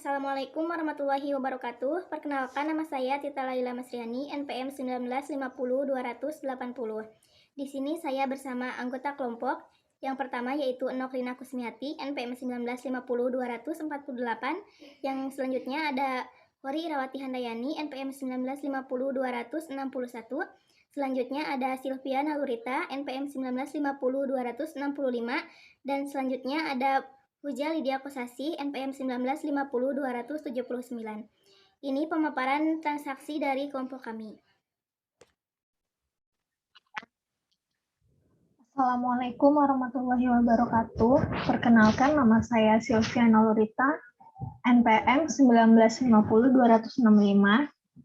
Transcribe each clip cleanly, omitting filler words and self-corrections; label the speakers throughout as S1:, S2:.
S1: Assalamualaikum warahmatullahi wabarakatuh. Perkenalkan, nama saya Tita Laila Masriani, NPM 1950-280. Di sini saya bersama anggota kelompok. Yang pertama yaitu Enok Rina Kusmiati, NPM 1950-248. Yang selanjutnya ada Hori Irawati Handayani, NPM 1950-261. Selanjutnya ada Silvia Nalurita, NPM 1950-265. Dan selanjutnya ada Puja Lydia Kosasi, NPM 1950-279. Ini pemaparan transaksi dari kelompok kami.
S2: Assalamualaikum warahmatullahi wabarakatuh. Perkenalkan, nama saya Silvia Nalurita, NPM 1950-265.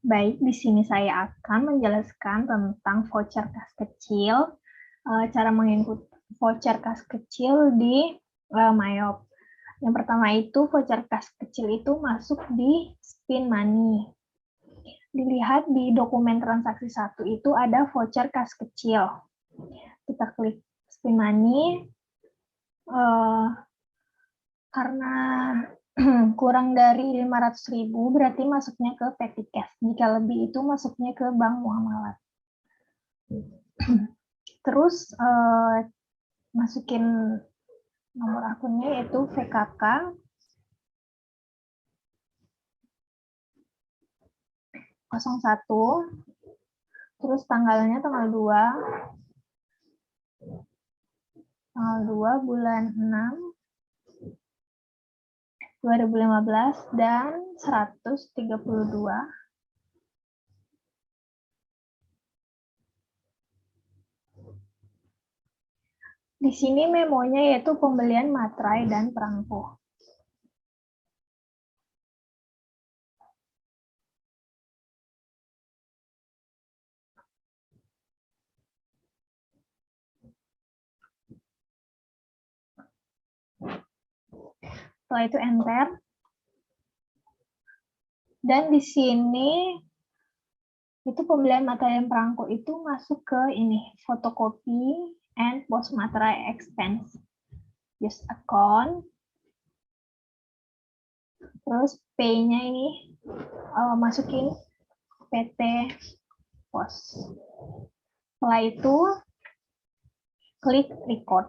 S2: Baik, di sini saya akan menjelaskan tentang voucher kas kecil, cara menginput voucher kas kecil di Mayop. Yang pertama itu voucher kas kecil itu masuk di Spin Money. Dilihat di dokumen transaksi 1 itu ada voucher kas kecil. Kita klik Spin Money. Karena kurang dari 500.000 berarti masuknya ke Petty Cash. Jika lebih itu masuknya ke Bank Muamalat. Terus masukin nomor akunnya yaitu VKK 01, terus tanggalnya tanggal 2 bulan 6 2015 dan 132. Di sini memonya yaitu pembelian materai dan perangko. Setelah itu enter. Dan di sini itu pembelian materai dan perangko itu masuk ke ini, fotokopi and post materai expense. Use account. Terus P-nya ini masukin PT Pos. Setelah itu klik record.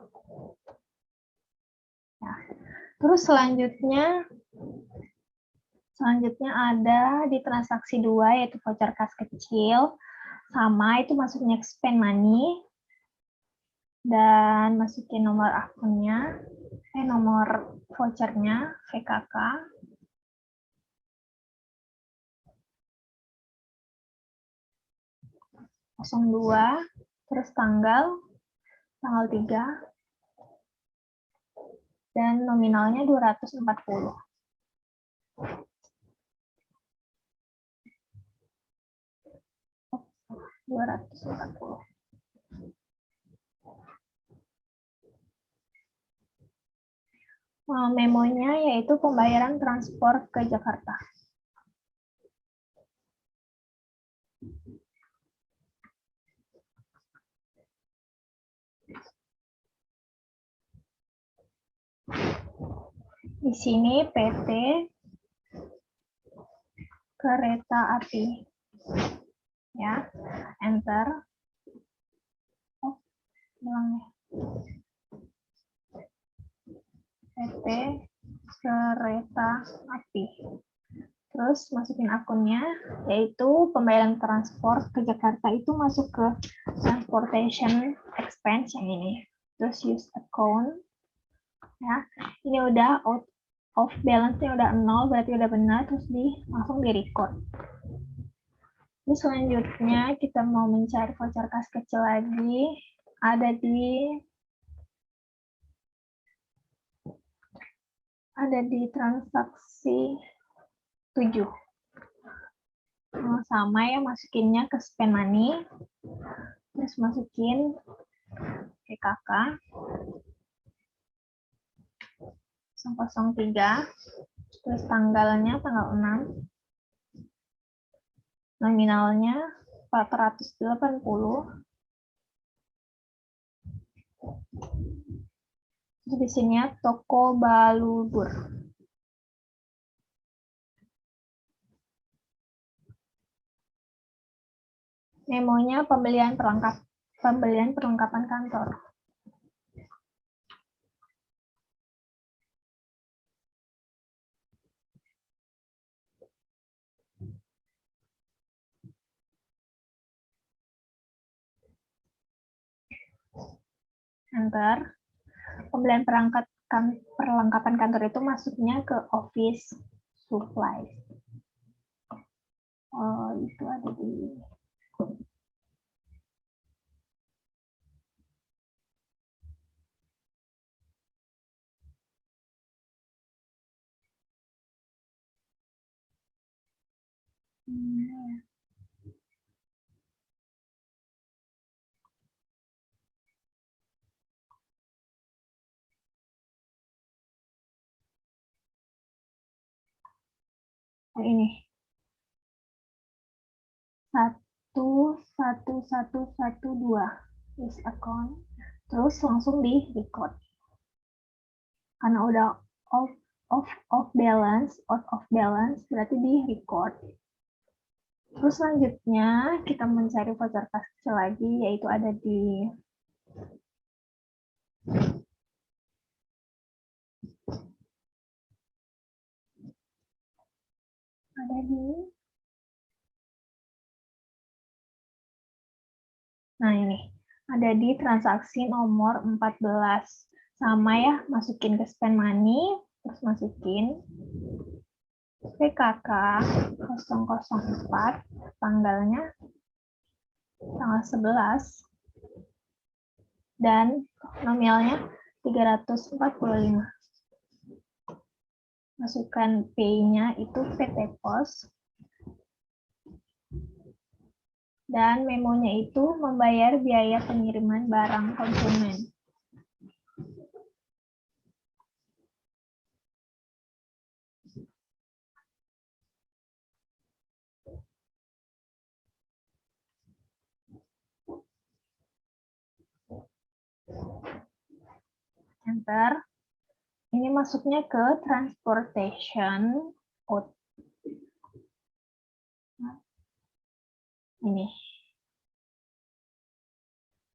S2: Nah, terus selanjutnya ada di transaksi 2 yaitu voucher kas kecil, sama itu masuknya ke Spend Money dan masukin nomor akunnya, nomor vouchernya VKK 02, terus tanggal 3 dan nominalnya 240. Memonya yaitu pembayaran transport ke Jakarta. Di sini PT Kereta Api. Ya, enter. Hilangnya. PT Kereta Api. Terus masukin akunnya, yaitu pembayaran transport ke Jakarta itu masuk ke transportation expense yang ini. Terus use account. Ya, ini udah out of balance-nya udah 0, berarti udah benar, terus langsung di record. Ini selanjutnya kita mau mencari voucher kas kecil lagi, ada di transaksi 7. Sama ya, masukinnya ke Spend Money, terus masukin PKK 003, terus tanggalnya tanggal 6, nominalnya 480. Di sini toko Balubur. memonya pembelian perlengkapan kantor. Enter. Pembelian perlengkapan kantor itu masuknya ke office supplies. Oh, itu ada di ini 11112 is account, terus langsung di record karena udah out of balance berarti di record. Terus selanjutnya kita mencari voucher kas kecil lagi, yaitu ada di nah ini ada di transaksi nomor 14. Sama ya, masukin ke spend money, terus masukin PKK 004, tanggalnya tanggal 11, dan nominalnya 345. Masukkan P-nya itu PT Pos, dan memonya itu membayar biaya pengiriman barang konsumen. Enter. Ini masuknya ke transportation out. Ini.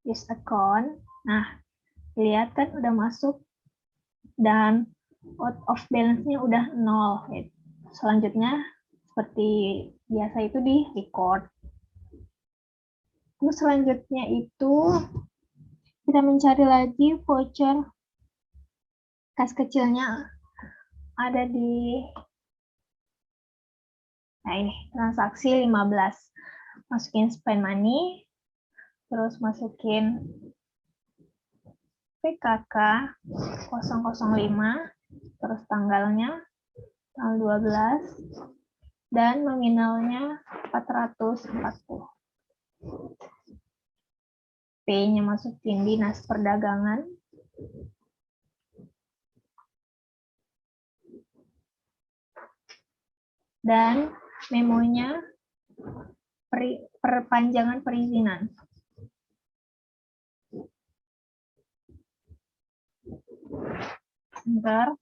S2: Use account. Nah, lihat kan udah masuk dan out of balance-nya udah 0. Selanjutnya seperti biasa itu di record. Terus selanjutnya itu kita mencari lagi voucher kas kecilnya ada di ini transaksi 15. Masukin spend money, terus masukin PKK 005, terus tanggalnya tanggal 12, dan nominalnya 440. P-nya masukin Dinas Perdagangan. Dan memonya perpanjangan perizinan. Bentar.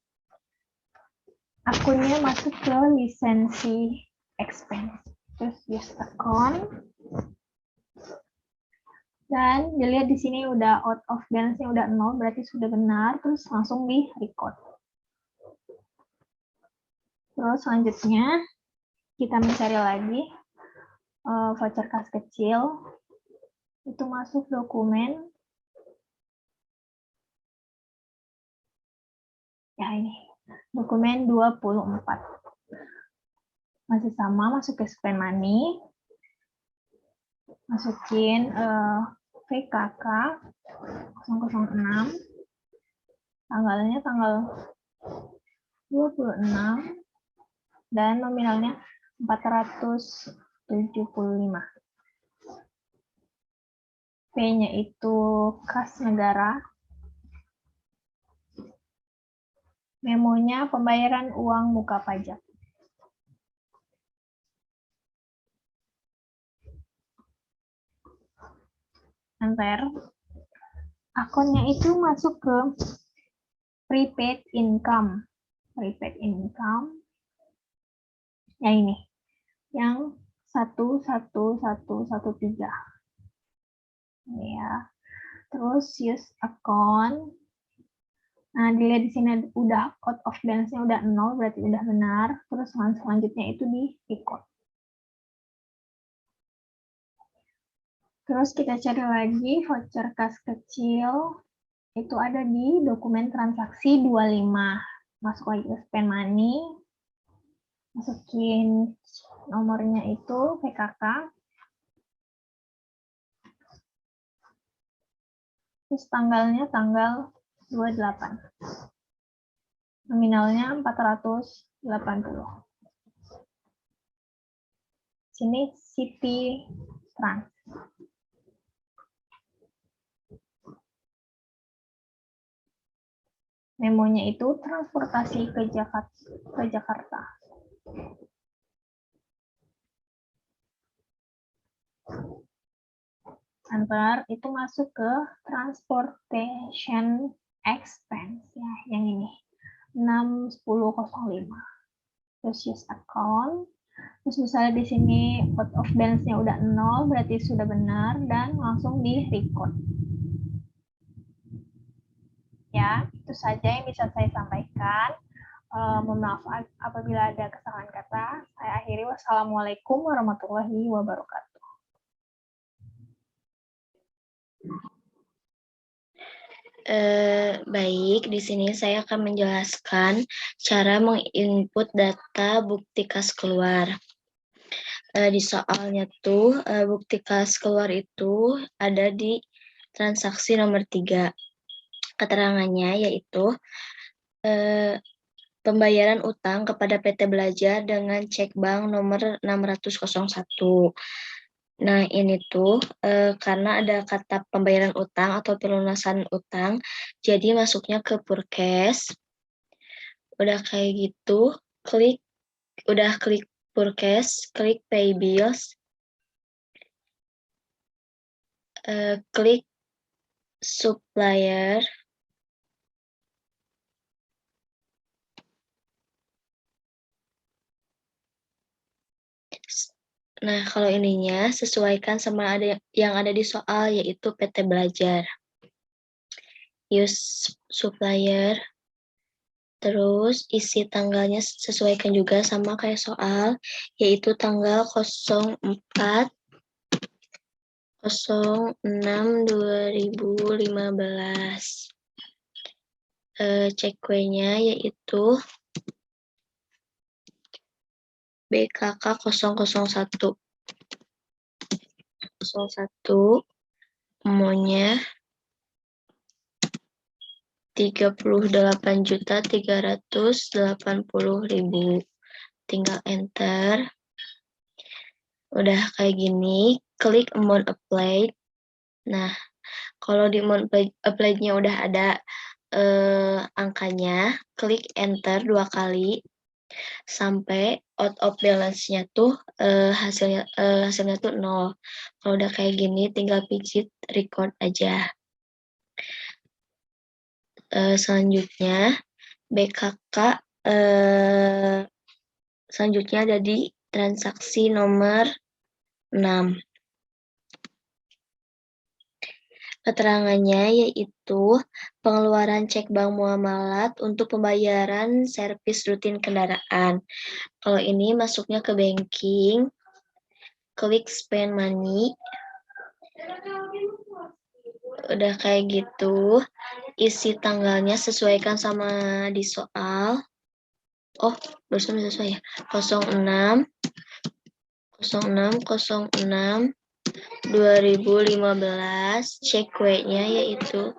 S2: Akunnya masuk ke lisensi expense. Terus use account. Dan dilihat di sini udah out of balance-nya udah 0, berarti sudah benar. Terus langsung di record. Terus selanjutnya kita mencari lagi voucher kas kecil. Itu masuk dokumen. Ya ini, dokumen 24. Masih sama, masuk ke spend money. Masukin PKK 006. Tanggalnya tanggal 26. Dan nominalnya 475. P-nya itu kas negara. Memonya pembayaran uang muka pajak. Enter. Akunnya itu masuk ke prepaid income. Prepaid income. Ya ini. Yang 11113. Ya. Terus use account. Nah, dilihat di sini udah out of balance-nya udah 0, berarti udah benar. Terus selanjutnya itu di record. Terus kita cari lagi voucher kas kecil. Itu ada di dokumen transaksi 25. Masuk lagi ke spend money. Masukin nomornya itu PKK. Terus tanggalnya tanggal 28. Nominalnya 480. Sini City Trans. Memonya itu transportasi ke Jakarta. Antar itu masuk ke transportation expense ya, yang ini 6005. Terus use account. Terus misalnya di sini out of balance-nya udah 0, berarti sudah benar dan langsung di record. Ya, itu saja yang bisa saya sampaikan. Mohon maaf apabila ada kesalahan kata. Saya akhiri. Wassalamualaikum warahmatullahi wabarakatuh.
S3: Baik, di sini saya akan menjelaskan cara menginput data bukti kas keluar. Di soalnya tuh, bukti kas keluar itu ada di transaksi nomor 3. Keterangannya yaitu pembayaran utang kepada PT Belajar dengan cek bank nomor 60001. Nah, ini tuh karena ada kata pembayaran utang atau pelunasan utang, jadi masuknya ke Purkes. Udah kayak gitu, klik Purkes, klik Pay Bills, klik Supplier, nah, kalau ininya sesuaikan sama yang ada di soal, yaitu PT Belajar. Use supplier, terus isi tanggalnya sesuaikan juga sama kayak soal, yaitu tanggal 04/06/2015. Ceknya yaitu BKK 001. 01, maunya 38.380.000. Tinggal enter. Udah kayak gini, klik amount applied. Nah, kalau di amount applied-nya udah ada angkanya, klik enter 2 kali sampai out of balance-nya tuh hasilnya tuh 0. Kalau udah kayak gini, tinggal pijit record aja. Selanjutnya BKK selanjutnya ada di transaksi nomor 6. Keterangannya yaitu pengeluaran cek bank muamalat untuk pembayaran servis rutin kendaraan. Kalau ini masuknya ke banking, klik spend money. Udah kayak gitu, isi tanggalnya sesuaikan sama di soal. Oh, barusan sesuai ya. 06 2015, cek W-nya yaitu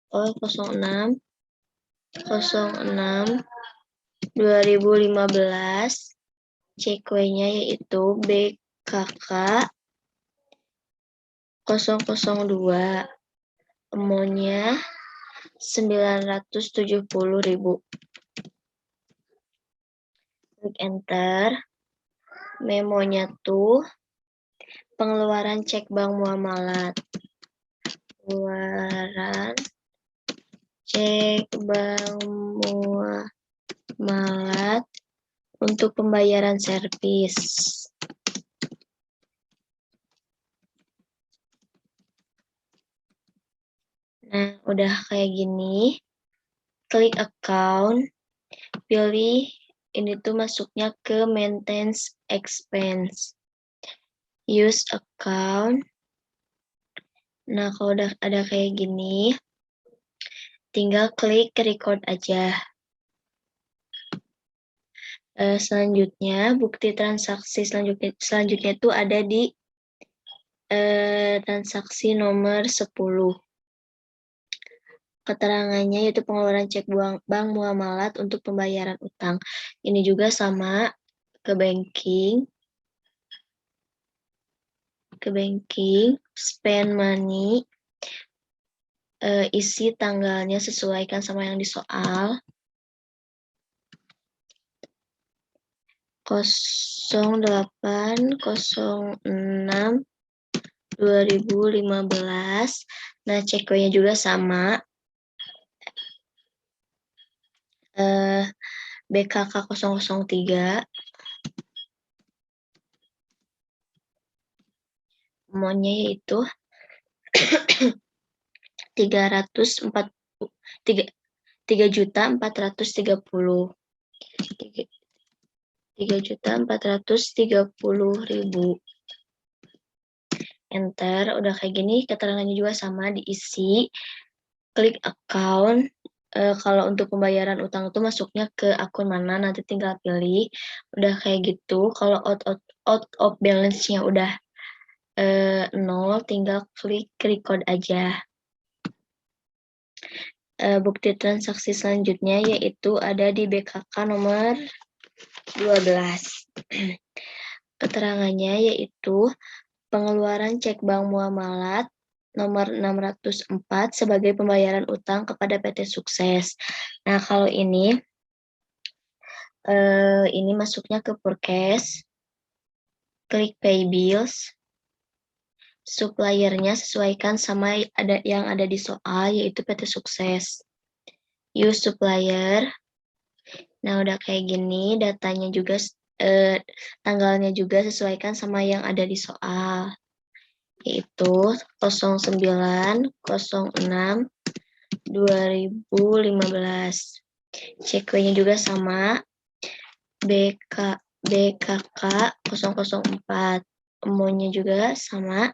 S3: 06 2015, cek W-nya yaitu BKK 002, amount-nya 970.000. Klik enter. Memonya tuh pengeluaran cek bank muamalat. Pengeluaran cek bank muamalat untuk pembayaran servis. udah kayak gini, klik account, pilih ini tuh masuknya ke maintenance expense. Use account. Nah, kalau udah ada kayak gini, tinggal klik record aja. Selanjutnya, bukti transaksi selanjutnya itu ada di transaksi nomor 10. Keterangannya yaitu pengeluaran cek bank muamalat untuk pembayaran utang. Ini juga sama ke banking, spend money, isi tanggalnya sesuaikan sama yang di soal. 0806/2015. Nah, ceknya juga sama. BKK 003. Amonnya yaitu 3.430.000. Enter, udah kayak gini, keterangannya juga sama, diisi. Klik account. Kalau untuk pembayaran utang itu masuknya ke akun mana, nanti tinggal pilih. Udah kayak gitu, kalau out of balance-nya udah 0, tinggal klik record aja. Bukti transaksi selanjutnya yaitu ada di BKK nomor 12. Keterangannya yaitu pengeluaran cek bank muamalat nomor 604 sebagai pembayaran utang kepada PT Sukses. Nah, kalau ini masuknya ke purchase, klik pay bills, suppliernya sesuaikan sama yang ada di soal, yaitu PT Sukses. Use supplier. Nah, udah kayak gini, datanya juga, tanggalnya juga sesuaikan sama yang ada di soal, yaitu 09/06/2015. CQ-nya juga sama, BKK 004. Amount-nya juga sama,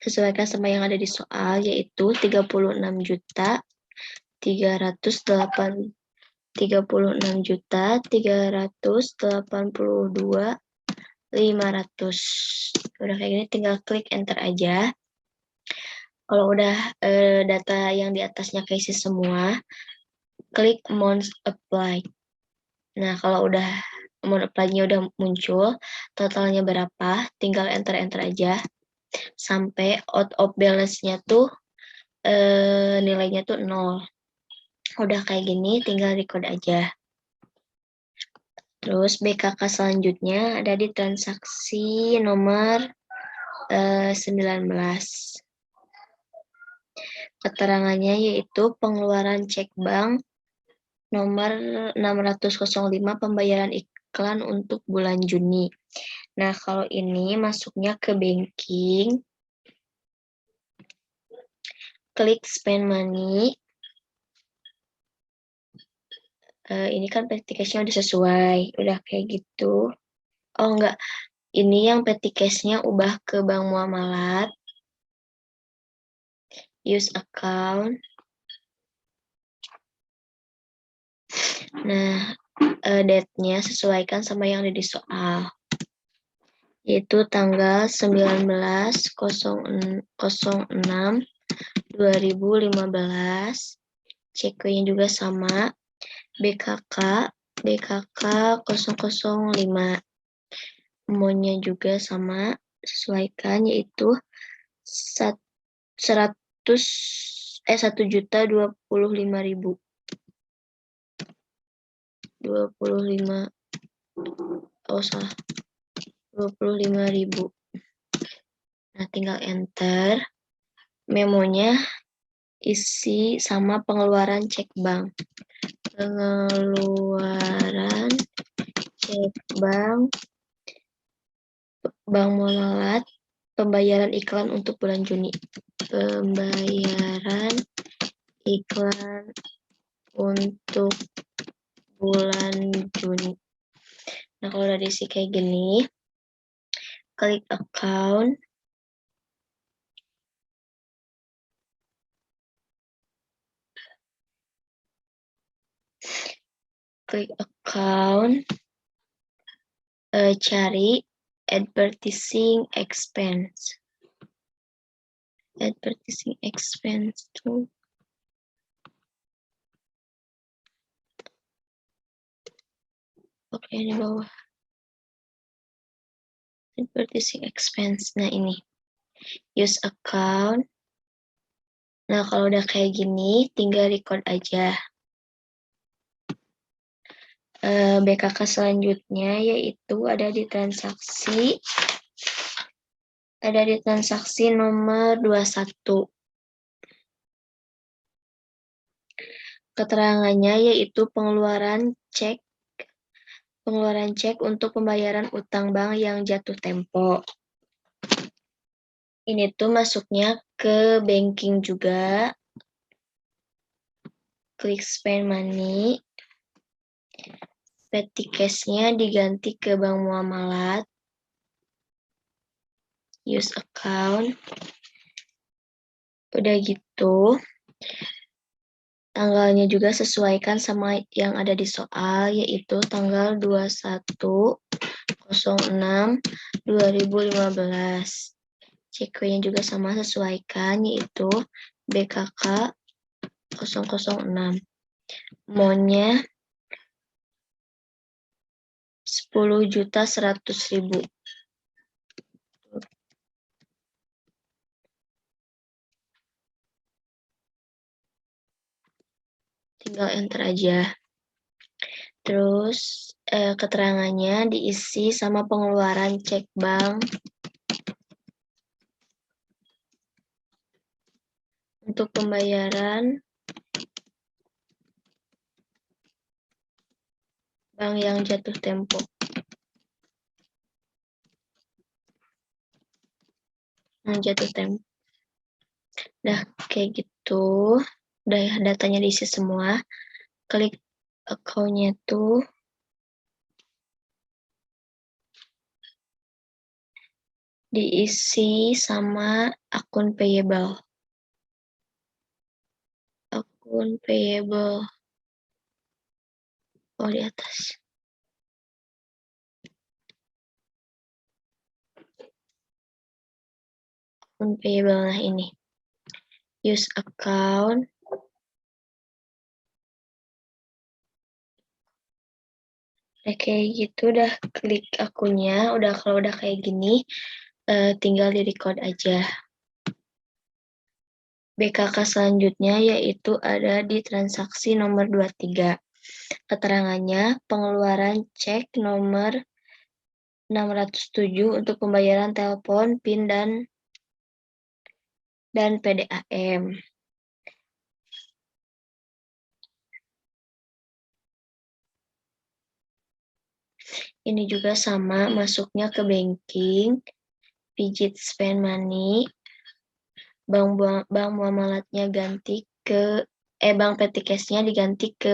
S3: sesuaikan sama yang ada di soal, yaitu 36.382.500. Udah kayak gini, tinggal klik enter aja. Kalau udah data yang di atasnya keisi semua, klik amount apply. Nah, kalau udah amount apply-nya udah muncul, totalnya berapa, tinggal enter aja. Sampai out of balance-nya tuh nilainya tuh 0. Udah kayak gini, tinggal record aja. Terus BKK selanjutnya ada di transaksi nomor 19. Keterangannya yaitu pengeluaran cek bank nomor 605 pembayaran iklan untuk bulan Juni. Nah, kalau ini masuknya ke banking, klik spend money. Ini kan petty cash-nya udah sesuai, udah kayak gitu. Oh enggak, ini yang petty cash-nya ubah ke bank muamalat. Use account. Nah, date-nya sesuaikan sama yang ada di soal, yaitu tanggal 19/06/2015. CQ-nya juga sama, BKK 005. Amount-nya juga sama, sesuaikan, yaitu 1.025.000. 25.000. Nah, tinggal enter. Memonya isi sama pengeluaran cek bank. Pengeluaran cek bank muamalat pembayaran iklan untuk bulan Juni. Pembayaran iklan untuk bulan Juni. Nah, kalau udah diisi kayak gini, klik account. Klik account, cari advertising expense. Advertising expense tuh. Oke, di bawah. Advertising expense. Nah, ini. Use account. Nah, kalau udah kayak gini, tinggal record aja. BKK selanjutnya yaitu ada di transaksi nomor 21. Keterangannya yaitu pengeluaran cek untuk pembayaran utang bank yang jatuh tempo. Ini tuh masuknya ke banking juga. Klik spend money. Petty cash-nya diganti ke bank muamalat. Use account. Udah gitu. Tanggalnya juga sesuaikan sama yang ada di soal, yaitu tanggal 21.06.2015. CQ-nya juga sama sesuaikan, yaitu BKK 006. Maunya 10.100.000. Tinggal enter aja. Terus keterangannya diisi sama pengeluaran cek bank untuk pembayaran bank yang jatuh tempo. Udah kayak gitu. Udah ya, datanya diisi semua. Klik account-nya tuh. Diisi sama akun payable. Akun payable. Oh, di atas. Akun payable, nah ini. Use account. Nah, kayak gitu udah klik akunnya. Kalau udah kayak gini, tinggal di record aja. BKK selanjutnya yaitu ada di transaksi nomor 23. Keterangannya pengeluaran cek nomor 607 untuk pembayaran telepon, PIN, dan PDAM. Ini juga sama, masuknya ke banking, pijit spend money, bank muamalatnya ganti ke bank petty cash-nya diganti ke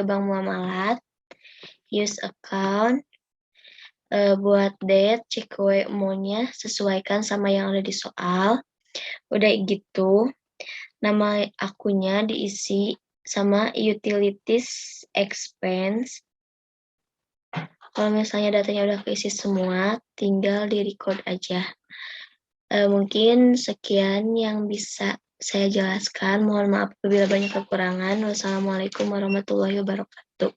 S3: bank muamalat. Use account. Buat date, CQ maunya sesuaikan sama yang ada di soal. Udah gitu, nama akunnya diisi sama utilities expense. Kalau misalnya datanya udah keisi semua, tinggal di-record aja. Mungkin sekian yang bisa saya jelaskan. Mohon maaf apabila banyak kekurangan. Wassalamualaikum warahmatullahi wabarakatuh.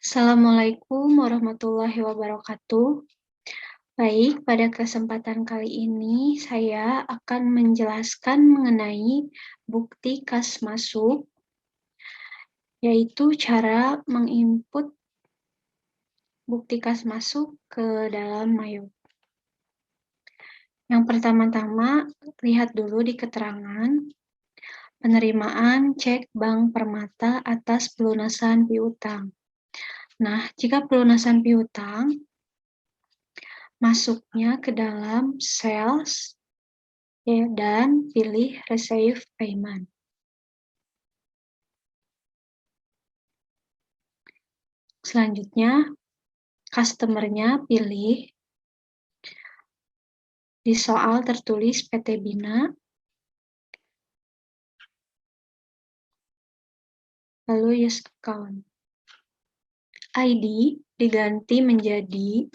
S4: Assalamualaikum warahmatullahi wabarakatuh. Baik, pada kesempatan kali ini saya akan menjelaskan mengenai bukti kas masuk, yaitu cara menginput bukti kas masuk ke dalam Mayo. Yang pertama-tama, lihat dulu di keterangan penerimaan cek Bank Permata atas pelunasan piutang. Nah, jika pelunasan piutang masuknya ke dalam sales ya, dan pilih receive payment. Selanjutnya, customer-nya pilih di soal tertulis PT Bina, lalu use account. ID diganti menjadi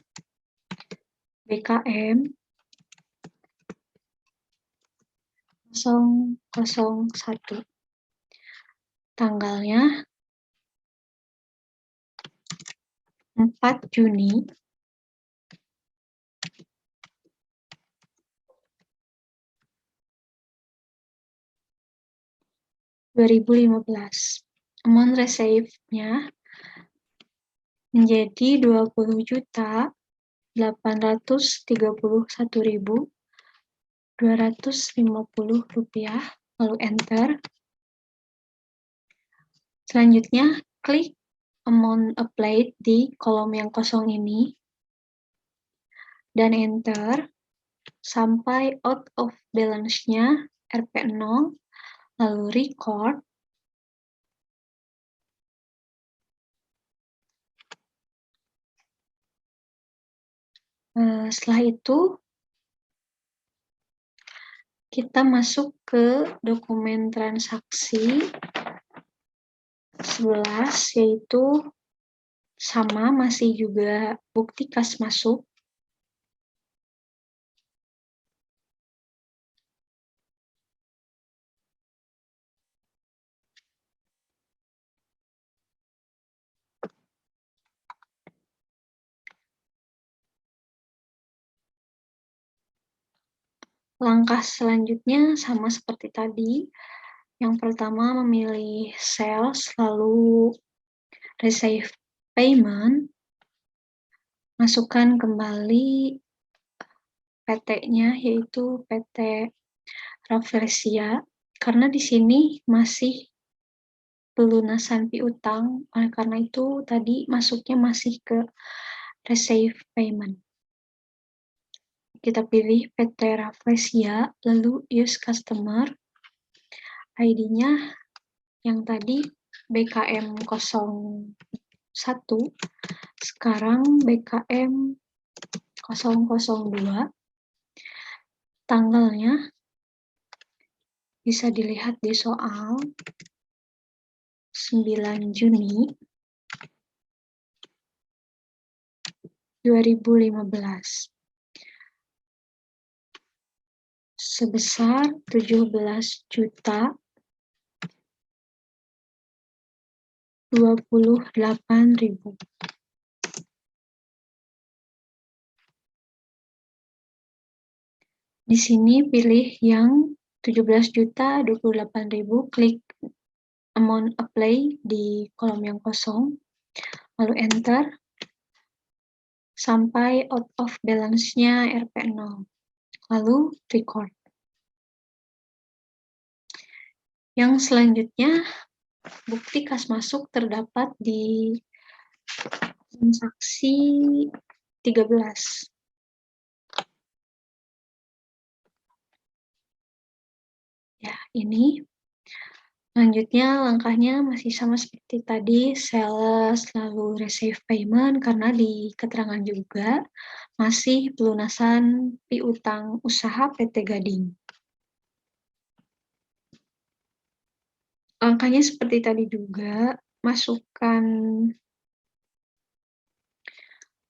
S4: BKM 001. Tanggalnya 4 Juni 2015. Amount receive-nya menjadi 20.831.250 rupiah, lalu enter. Selanjutnya, klik amount applied di kolom yang kosong ini, dan enter sampai out of balance-nya Rp0, lalu record. Setelah itu, kita masuk ke dokumen transaksi 11, yaitu sama, masih juga bukti kas masuk. Langkah selanjutnya sama seperti tadi. Yang pertama memilih sales, lalu receive payment, masukkan kembali PT-nya, yaitu PT Rafflesia, karena di sini masih pelunasan piutang, oleh karena itu tadi masuknya masih ke receive payment. Kita pilih PT Rafflesia, lalu use customer, ID-nya yang tadi BKM 01, sekarang BKM 002. Tanggalnya bisa dilihat di soal 9 Juni 2015. Sebesar 17.028.000. Di sini pilih yang 17.028.000, klik amount apply di kolom yang kosong, lalu enter sampai out of balance-nya Rp0, lalu record. Yang selanjutnya, bukti kas masuk terdapat di transaksi 13. Ya, ini. Selanjutnya, langkahnya masih sama seperti tadi, sales, lalu receive payment, karena di keterangan juga masih pelunasan piutang usaha PT Gading. Langkahnya seperti tadi juga, masukkan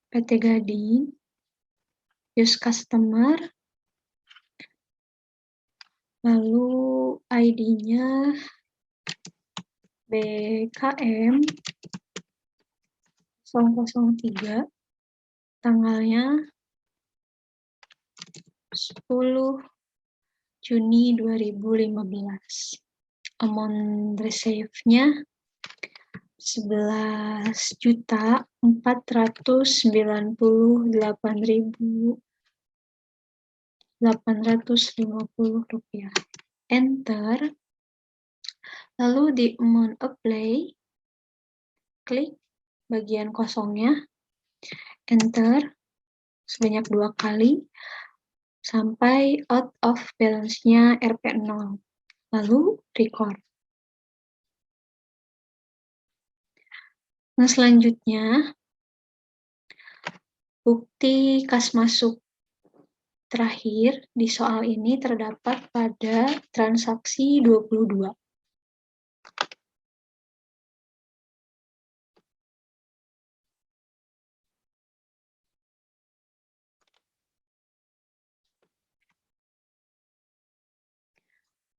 S4: PT Gading, use customer, lalu ID-nya BKM 003, tanggalnya 10 Juni 2015. Amount receive-nya 11.498.000. Rp850. Enter. Lalu di amount apply, klik bagian kosongnya, enter sebanyak 2 kali, sampai out of balance-nya Rp0. Lalu record. Nah, selanjutnya, bukti kas masuk terakhir di soal ini terdapat pada transaksi 22.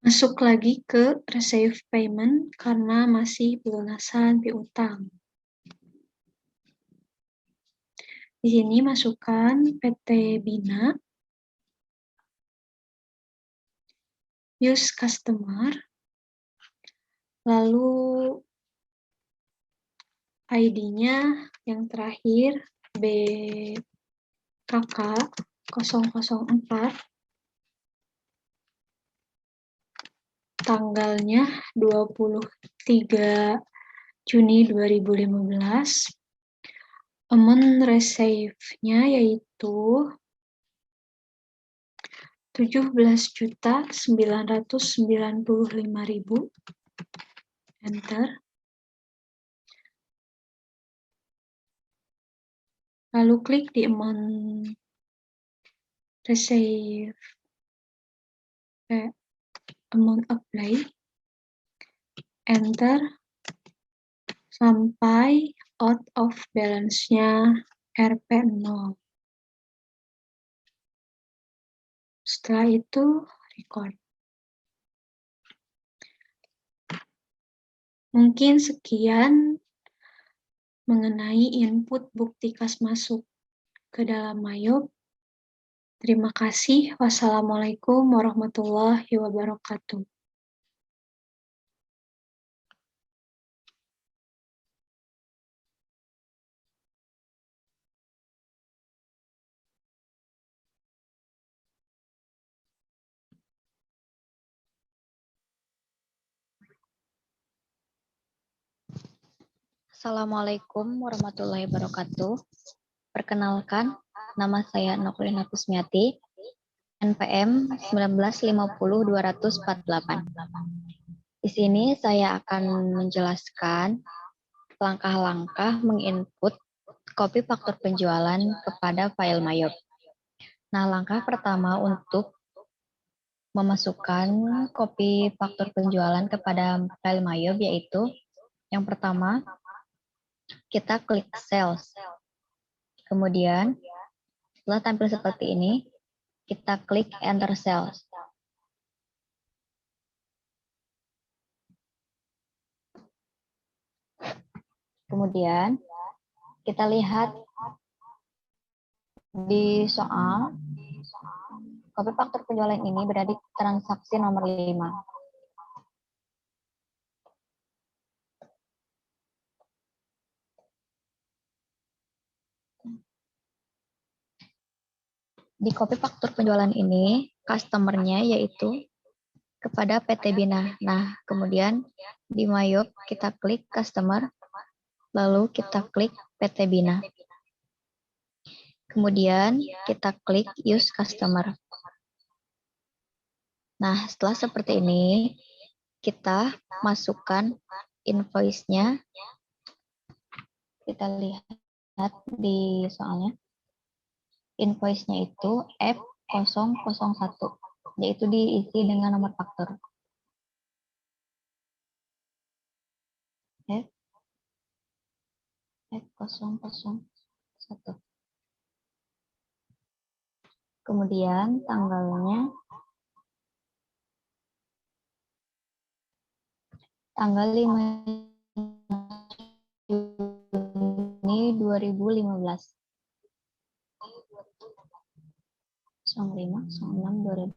S4: Masuk lagi ke receive payment karena masih pelunasan piutang. Di sini masukkan PT Bina, use customer, lalu ID-nya yang terakhir BKK 004, tanggalnya 23 Juni 2015, amount receive-nya yaitu 17.995.000, enter. Lalu klik di amount receive, amount apply, enter, sampai out of balance-nya Rp0. Setelah itu record. Mungkin sekian mengenai input bukti kas masuk ke dalam Mayop. Terima kasih. Wassalamualaikum warahmatullahi wabarakatuh.
S5: Assalamualaikum warahmatullahi wabarakatuh. Perkenalkan, nama saya Noklina Kusmiati, NPM 1950248. Di sini saya akan menjelaskan langkah-langkah menginput kopi faktur penjualan kepada file Mayop. Nah, langkah pertama untuk memasukkan kopi faktur penjualan kepada file Mayop yaitu yang pertama, kita klik sales. Kemudian, setelah tampil seperti ini, kita klik enter sales. Kemudian, kita lihat di soal, kopi faktur penjualan ini berada di transaksi nomor 5. Di kopi faktur penjualan ini, customer-nya yaitu kepada PT Bina. Nah, kemudian di Mayop kita klik customer, lalu kita klik PT Bina. Kemudian kita klik use customer. Nah, setelah seperti ini, kita masukkan invoice-nya. Kita lihat di soalnya. Invoice-nya itu F001, yaitu diisi dengan nomor faktur. F001. Kemudian tanggalnya tanggal 5 Juni 2015. 05/06/2015.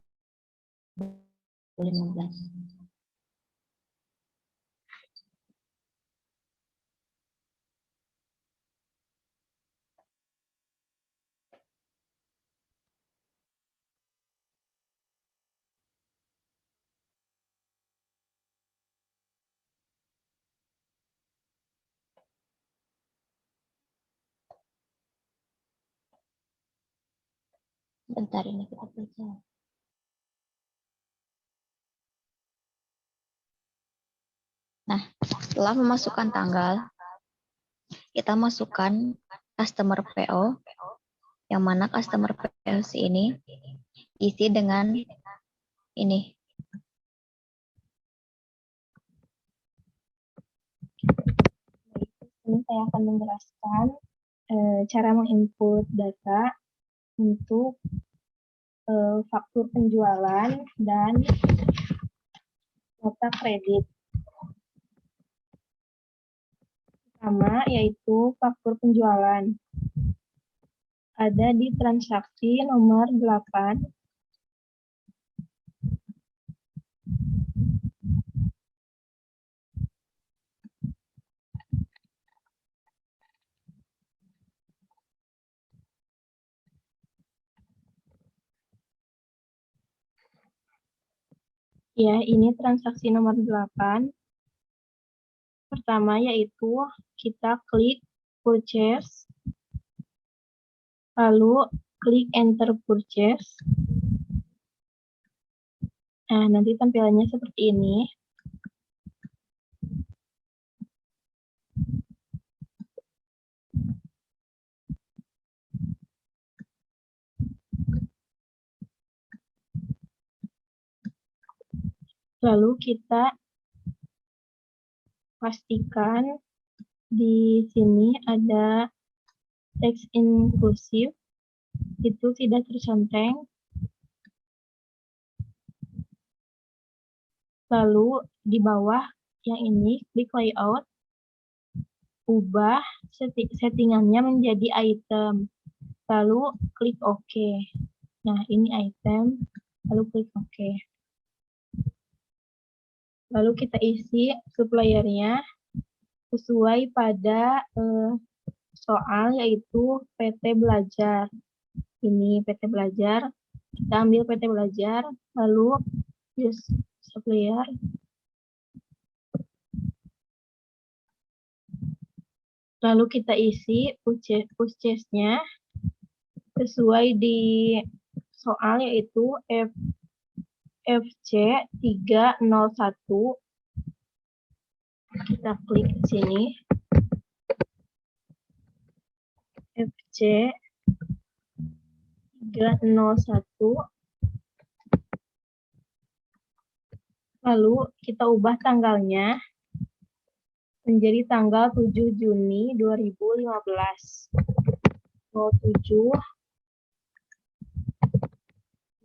S5: Bentar ini kita baca. Nah, setelah memasukkan tanggal, kita masukkan customer PO, yang mana customer PO ini isi dengan ini.
S2: Ini saya akan menjelaskan cara menginput data untuk faktur penjualan dan nota kredit. Pertama yaitu faktur penjualan. Ada di transaksi nomor 8. Ya, ini transaksi nomor 8. Pertama yaitu kita klik purchase, lalu klik enter purchase. Nah, nanti tampilannya seperti ini. Lalu kita pastikan di sini ada teks inklusif, itu tidak tercenteng. Lalu di bawah yang ini, klik layout, ubah settingannya menjadi item, lalu klik OK. Nah, ini item, lalu klik OK. Lalu kita isi suppliernya sesuai pada soal, yaitu PT Belajar. Ini PT Belajar, kita ambil PT Belajar, lalu use supplier. Lalu kita isi purchase-nya sesuai di soal, yaitu FC 301. Kita klik di sini. FC 301. Lalu kita ubah tanggalnya menjadi tanggal 7 Juni 2015. 07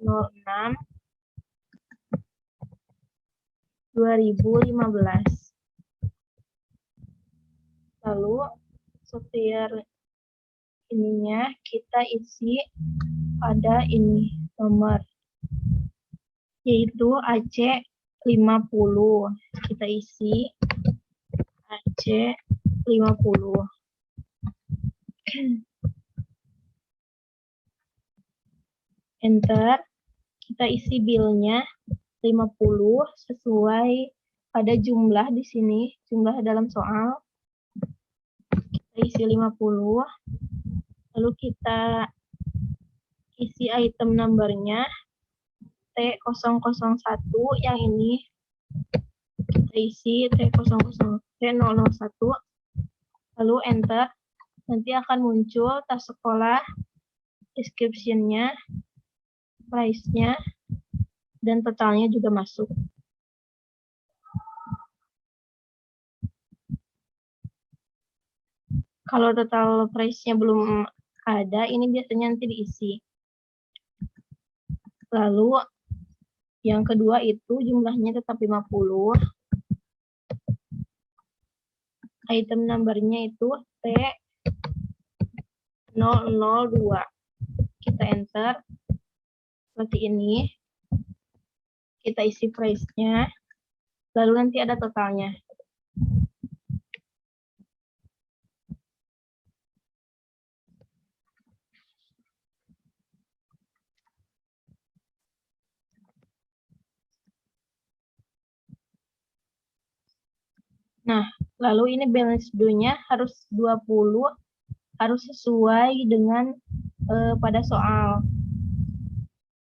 S2: 06 2015. Lalu supplier ininya kita isi pada ini nomor, yaitu AC 50. Kita isi AC 50. Enter. Kita isi bill-nya 50 sesuai pada jumlah di sini, jumlah dalam soal. Kita isi 50. Lalu kita isi item number-nya T001, yang ini kita isi T001, lalu enter. Nanti akan muncul tas sekolah, description-nya, price-nya, dan totalnya juga masuk. Kalau total price-nya belum ada, ini biasanya nanti diisi. Lalu yang kedua itu jumlahnya tetap 50. Item number-nya itu T002. Kita enter. Seperti ini. Kita isi price-nya. Lalu nanti ada totalnya. Nah, lalu ini balance due-nya harus 20, harus sesuai dengan pada soal.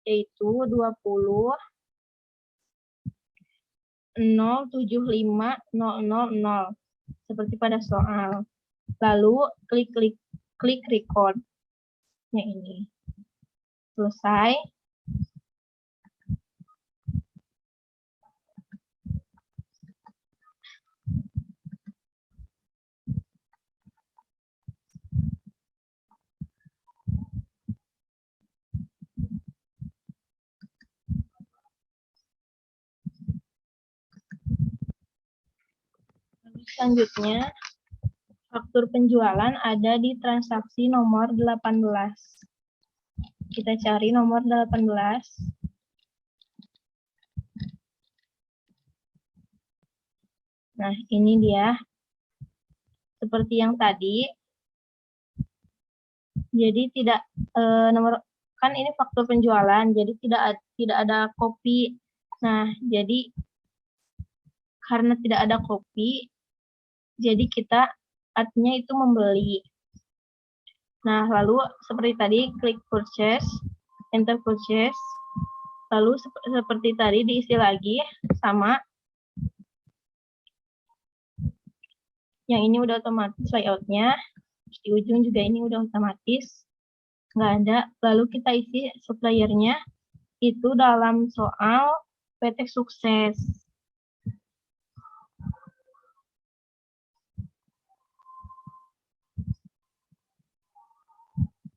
S2: yaitu 20.075.000 seperti pada soal. Lalu klik record. Ini. Selesai. Selanjutnya, faktur penjualan ada di transaksi nomor 18. Kita cari nomor 18. Nah, ini dia. Seperti yang tadi. Jadi tidak kan ini faktur penjualan, jadi tidak ada kopi. Nah, jadi karena tidak ada kopi, jadi kita artinya itu membeli. Nah, lalu seperti tadi klik purchase, enter purchase, lalu seperti tadi diisi lagi sama. Yang ini udah otomatis layoutnya, di ujung juga ini udah otomatis, nggak ada. Lalu kita isi suppliernya itu dalam soal PT Sukses.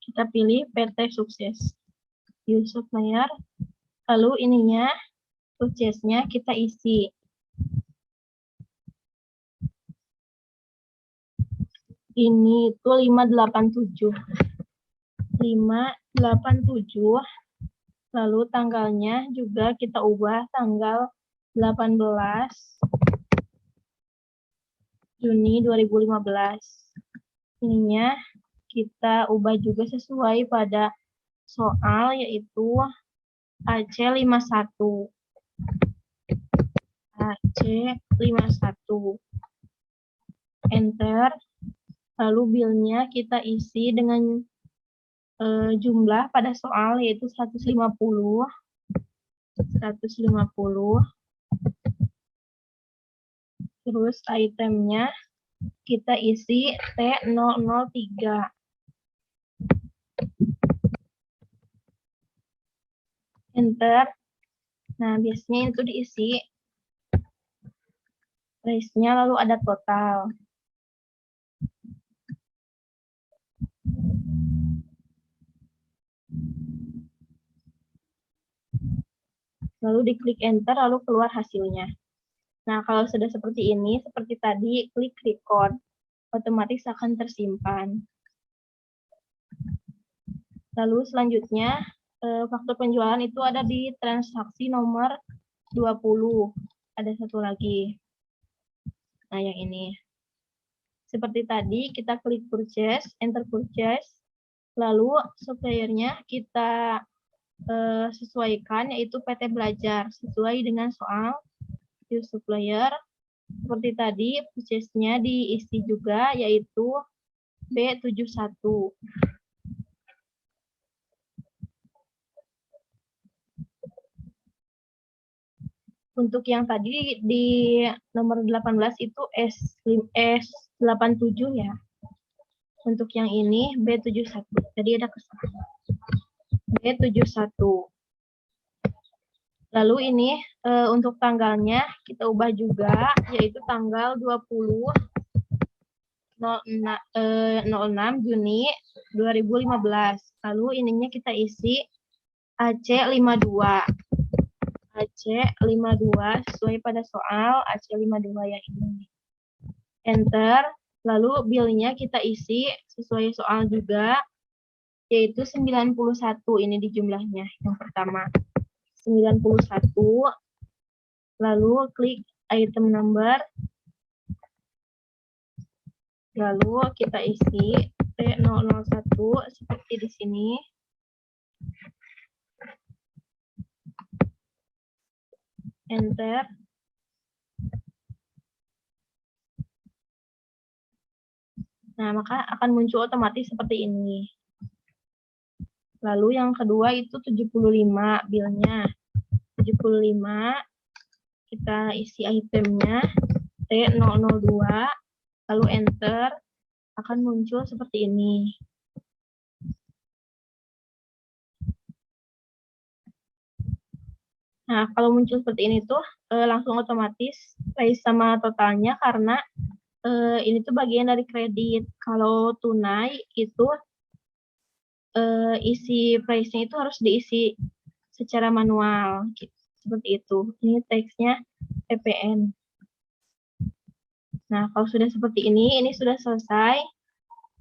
S2: Kita pilih PT Sukses. Use supplier. Lalu ininya, purchase-nya kita isi. Ini itu 587. 587. Lalu tanggalnya juga kita ubah tanggal 18 Juni 2015. Ininya kita ubah juga sesuai pada soal, yaitu AC51. AC51. Enter. Lalu bill-nya kita isi dengan jumlah pada soal, yaitu 150. Terus itemnya kita isi T003. Enter. Nah, biasanya itu diisi price-nya, lalu ada total. Lalu diklik enter, lalu keluar hasilnya. Nah, kalau sudah seperti ini, seperti tadi, klik record, otomatis akan tersimpan. Lalu selanjutnya, faktur penjualan itu ada di transaksi nomor 20. Ada satu lagi. Nah, yang ini. Seperti tadi, kita klik purchase, enter purchase, lalu suppliernya kita sesuaikan, yaitu PT Belajar, sesuai dengan soal use supplier. Seperti tadi, purchase-nya diisi juga, yaitu B71. Untuk yang tadi di nomor 18 itu S87 ya. Untuk yang ini B71. Jadi ada kesalahan. B71. Lalu ini untuk tanggalnya kita ubah juga, yaitu tanggal 20.06 Juni 2015. Lalu ininya kita isi AC52. AC52 sesuai pada soal AC52 yang ini. Enter. Lalu bill-nya kita isi sesuai soal juga, yaitu 91. Ini di jumlahnya yang pertama. 91. Lalu klik item number. Lalu kita isi T001 seperti di sini. Enter. Nah, maka akan muncul otomatis seperti ini. Lalu yang kedua itu 75 bilnya. 75 kita isi itemnya T002, lalu enter, akan muncul seperti ini. Nah, kalau muncul seperti ini tuh langsung otomatis price sama totalnya karena ini tuh bagian dari kredit. Kalau tunai itu isi price-nya itu harus diisi secara manual, gitu. Seperti itu. Ini teksnya PPN. Nah, kalau sudah seperti ini sudah selesai.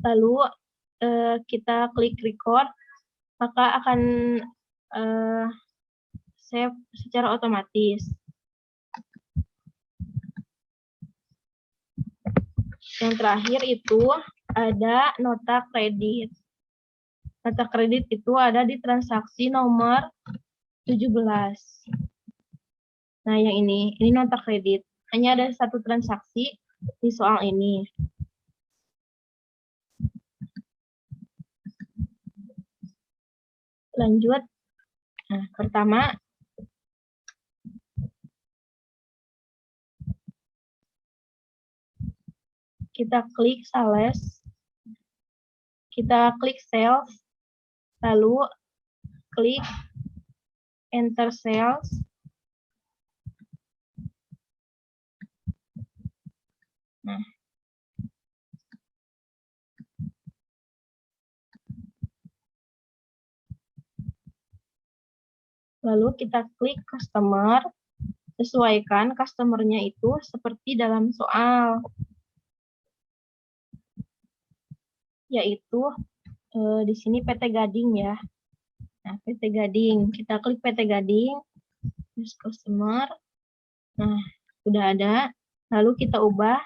S2: Lalu kita klik record, maka akan save secara otomatis. Yang terakhir itu ada nota kredit. Nota kredit itu ada di transaksi nomor 17. Nah, yang ini nota kredit. Hanya ada satu transaksi di soal ini. Lanjut. Nah, pertama kita klik sales, kita klik sales, lalu klik enter sales. Nah, lalu kita klik customer, sesuaikan customer-nya itu seperti dalam soal, yaitu di sini PT Gading ya. Nah, PT Gading, kita klik PT Gading, use customer. Nah, sudah ada. Lalu kita ubah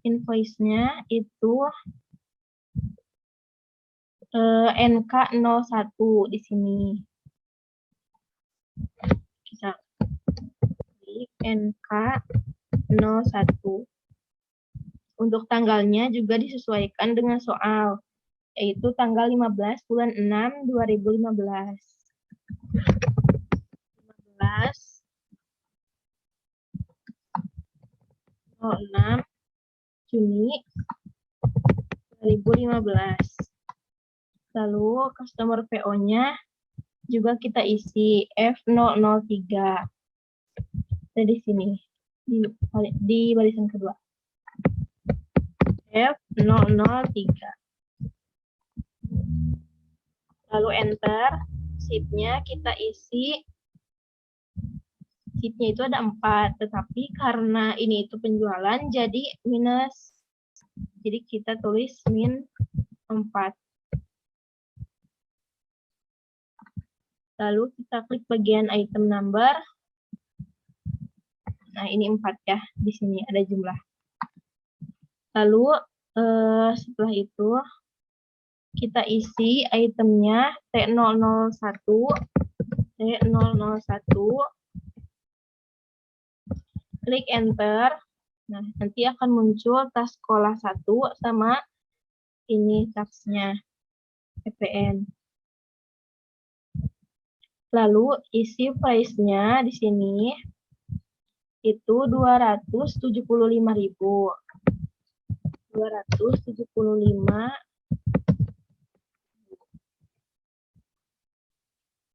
S2: invoice-nya itu NK01 di sini. Kita klik NK01. Untuk tanggalnya juga disesuaikan dengan soal, yaitu tanggal 15 bulan 6 2015. 15 06 Juni 2015. Lalu customer PO-nya juga kita isi F003. Di sini di barisan kedua. F003. Lalu enter, sheet-nya kita isi. Sheet-nya itu ada 4, tetapi karena ini itu penjualan jadi minus. Jadi kita tulis min 4. Lalu kita klik bagian item number. Nah, ini 4 ya, di sini ada jumlah. Lalu setelah itu kita isi itemnya T001, klik enter. Nah, nanti akan muncul tas sekolah 1 sama ini tasnya PPN. Lalu isi price-nya di sini itu 275.000. 275.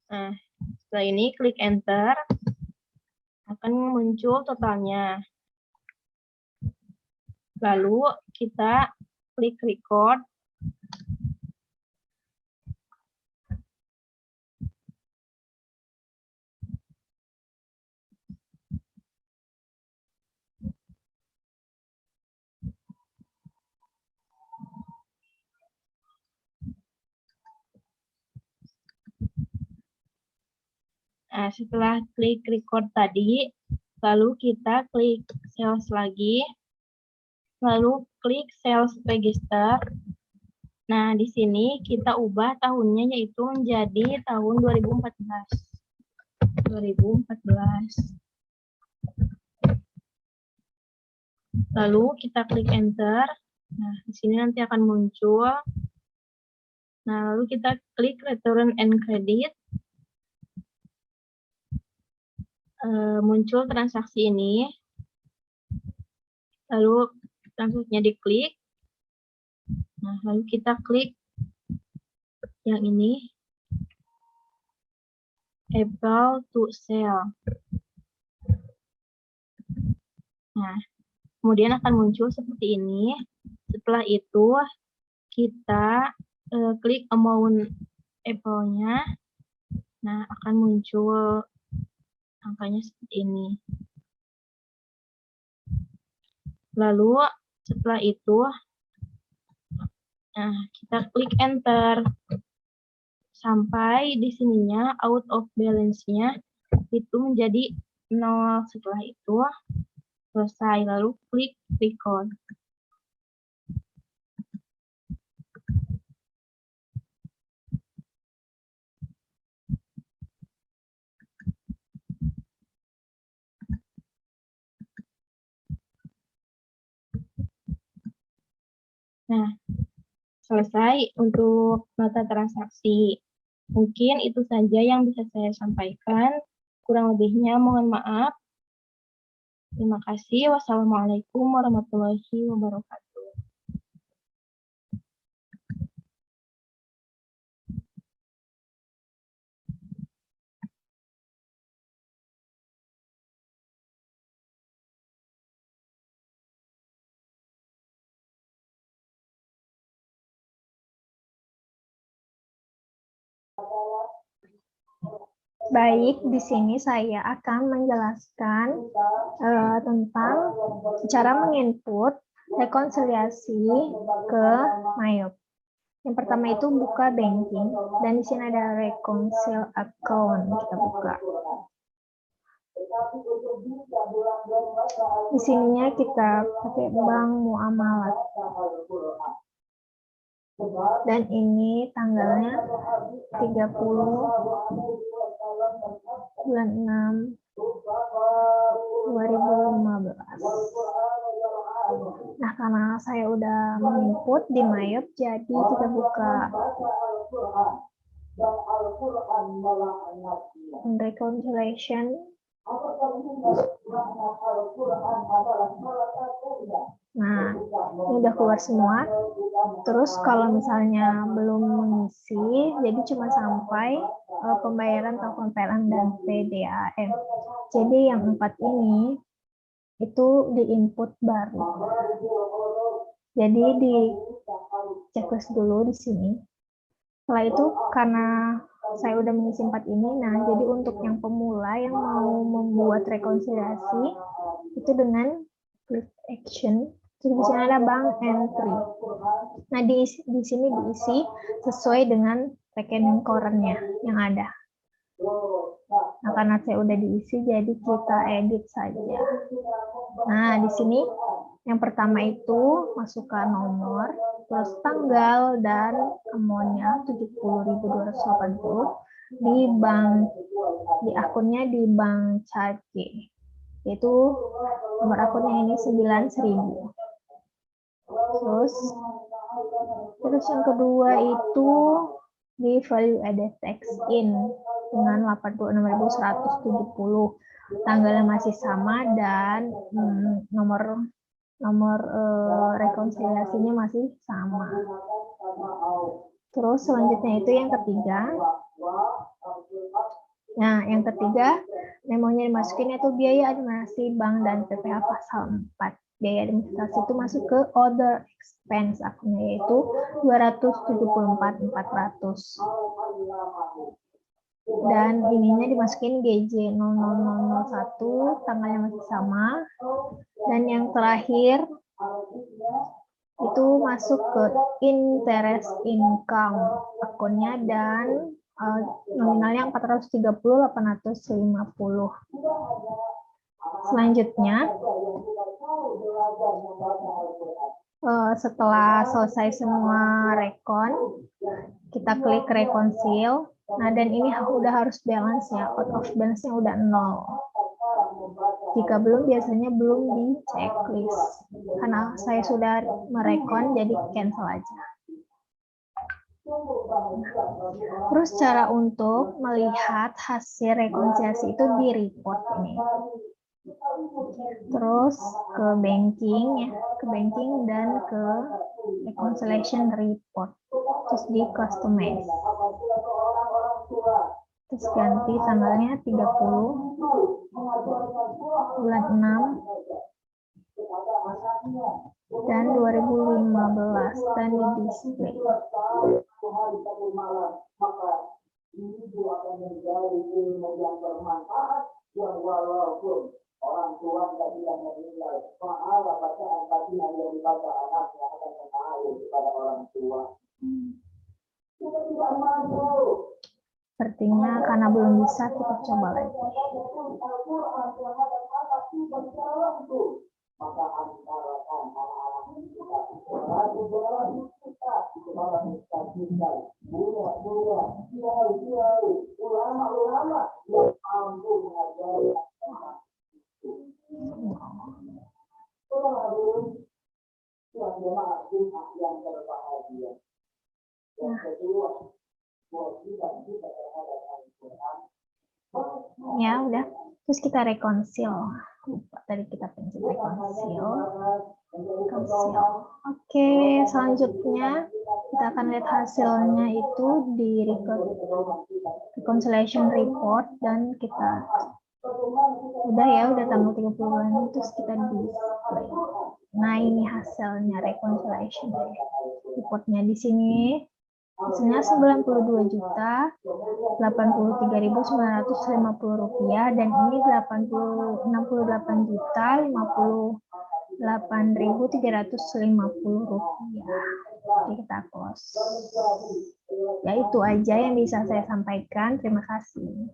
S2: Nah, setelah ini klik enter, akan muncul totalnya. Lalu kita klik record. Nah, setelah klik record tadi, lalu kita klik sales lagi, lalu klik sales register. Nah, di sini kita ubah tahunnya yaitu menjadi tahun 2014. 2014. Lalu kita klik enter. Nah, di sini nanti akan muncul Nah, lalu kita klik return and credit. Muncul transaksi ini. Lalu transaksinya diklik. Nah, lalu kita klik yang ini. Able to sell. Nah, kemudian akan muncul seperti ini. Setelah itu, kita klik amount Apple-nya. Nah, akan muncul angkanya seperti ini. Lalu, setelah itu, nah, kita klik enter. Sampai di sininya out of balance-nya itu menjadi 0. Setelah itu, selesai. Lalu klik record. Nah, selesai untuk nota transaksi. Mungkin itu saja yang bisa saya sampaikan. Kurang lebihnya mohon maaf. Terima kasih. Wassalamualaikum warahmatullahi wabarakatuh. Baik, di sini saya akan menjelaskan tentang cara menginput rekonsiliasi ke Mayop. Yang pertama itu buka banking, dan di sini ada reconcile account, kita buka. Di sininya kita pakai bank muamalat. Dan ini tanggalnya 30 bulan 6 2015. Nah, karena saya udah menginput di Mayop, jadi kita buka reconciliation. Nah, ini udah keluar semua. Terus kalau misalnya belum mengisi, jadi cuma sampai pembayaran telepon PLN dan PDAM. Jadi yang 4 ini itu di-input baru. Jadi di checklist dulu di sini. Setelah itu karena saya udah mengisi 4 ini, nah jadi untuk yang pemula yang mau membuat rekonsiliasi itu dengan klik action. Terus di sini ada bank entry. Nah di sini diisi sesuai dengan rekening korannya yang ada. Nah karena saya udah diisi, jadi kita edit saja. Nah di sini yang pertama itu masukkan nomor, terus tanggal dan amount-nya 70.280 di bank, di akunnya di bank Cage, yaitu nomor akunnya ini 9.000. Terus yang kedua itu di value added tax in dengan 86.170, tanggalnya masih sama dan nomor rekonsiliasinya masih sama. Terus selanjutnya itu yang ketiga. Nah, yang ketiga memonya dimasukin itu biaya administrasi bank dan PPh pasal 4. Biaya administrasi itu masuk ke other expense akunnya, yaitu 274.400. Dan ininya dimasukin GJ 00001, tanggalnya masih sama. Dan yang terakhir itu masuk ke interest income akunnya dan nominalnya 430.850. Selanjutnya, setelah selesai semua rekon, kita klik reconcile. Nah, dan ini udah harus balance ya, out of balance-nya udah 0. Jika belum, biasanya belum di checklist. Karena saya sudah merekon, jadi cancel aja. Terus cara untuk melihat hasil rekonsiliasi itu di report ini. Terus ke banking ya, ke banking dan ke reconciliation report. Terus di customize. Terus ganti tanggalnya 30 bulan 6 dan 2015 dan di display. Sepertinya karena belum bisa, kita coba lagi. Ya udah, terus kita rekonsil. Lupa tadi kita pencet rekonsil. Oke, selanjutnya kita akan lihat hasilnya itu di reconciliation report dan kita udah ya, udah tanggal 30 bulan, terus kita display. Nah, ini hasilnya reconciliation reportnya di sini. Hasilnya 92.083.950 rupiah dan ini 68.058.350 rupiah. Oke, kita close. Ya, itu aja yang bisa saya sampaikan. Terima kasih.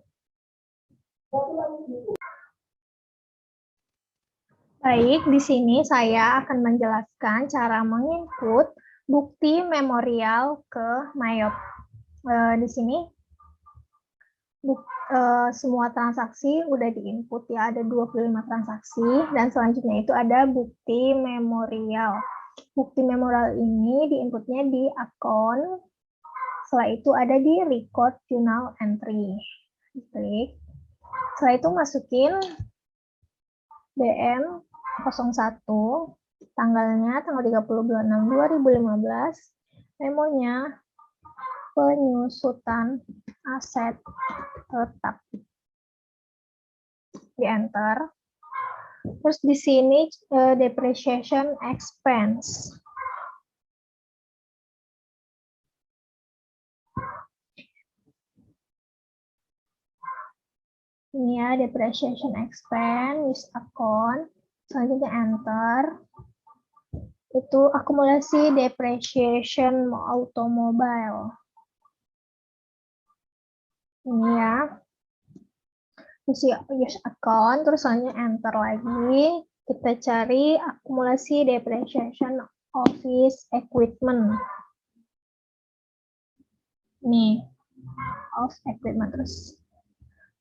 S2: Baik, di sini saya akan menjelaskan cara menginput bukti memorial ke Mayop. Di sini semua transaksi udah diinput ya, ada 25 transaksi dan selanjutnya itu ada bukti memorial. Bukti memorial ini diinputnya di akun, setelah itu ada di record journal entry. Klik. Setelah itu masukin BM01, tanggalnya tanggal 30 bulan 6 2015, memonya penyusutan aset tetap. Di enter. Terus di sini depreciation expense. Ini ya, depreciation expense, use account. Selanjutnya enter. Itu akumulasi depreciation automobile. Ini ya. Use account, terus selanjutnya enter lagi. Kita cari akumulasi depreciation office equipment. Nih, of equipment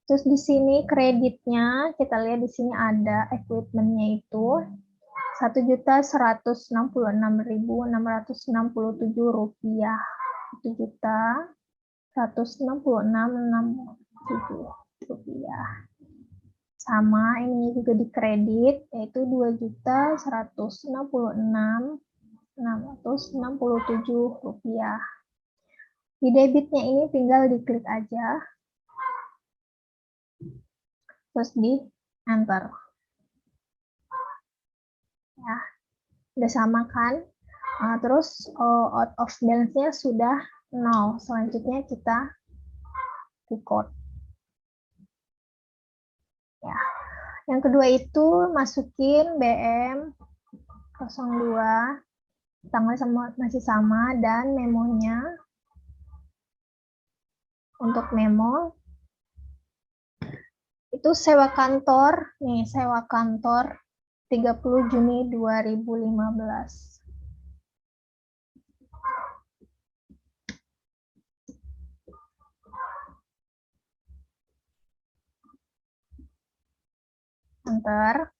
S2: terus di sini kreditnya kita lihat di sini ada equipmentnya itu 1.166.667 rupiah. 1.166.667 rupiah. Sama ini juga dikredit yaitu 2.166.667 rupiah. Di debitnya ini tinggal diklik aja. Terus di enter. Ya, udah sama kan? Terus out of balance-nya sudah 0. Selanjutnya kita record. Ya. Yang kedua itu masukin BM02, tanggal masih sama dan memonya. Untuk memo itu sewa kantor, nih sewa kantor 30 Juni 2015. Enter.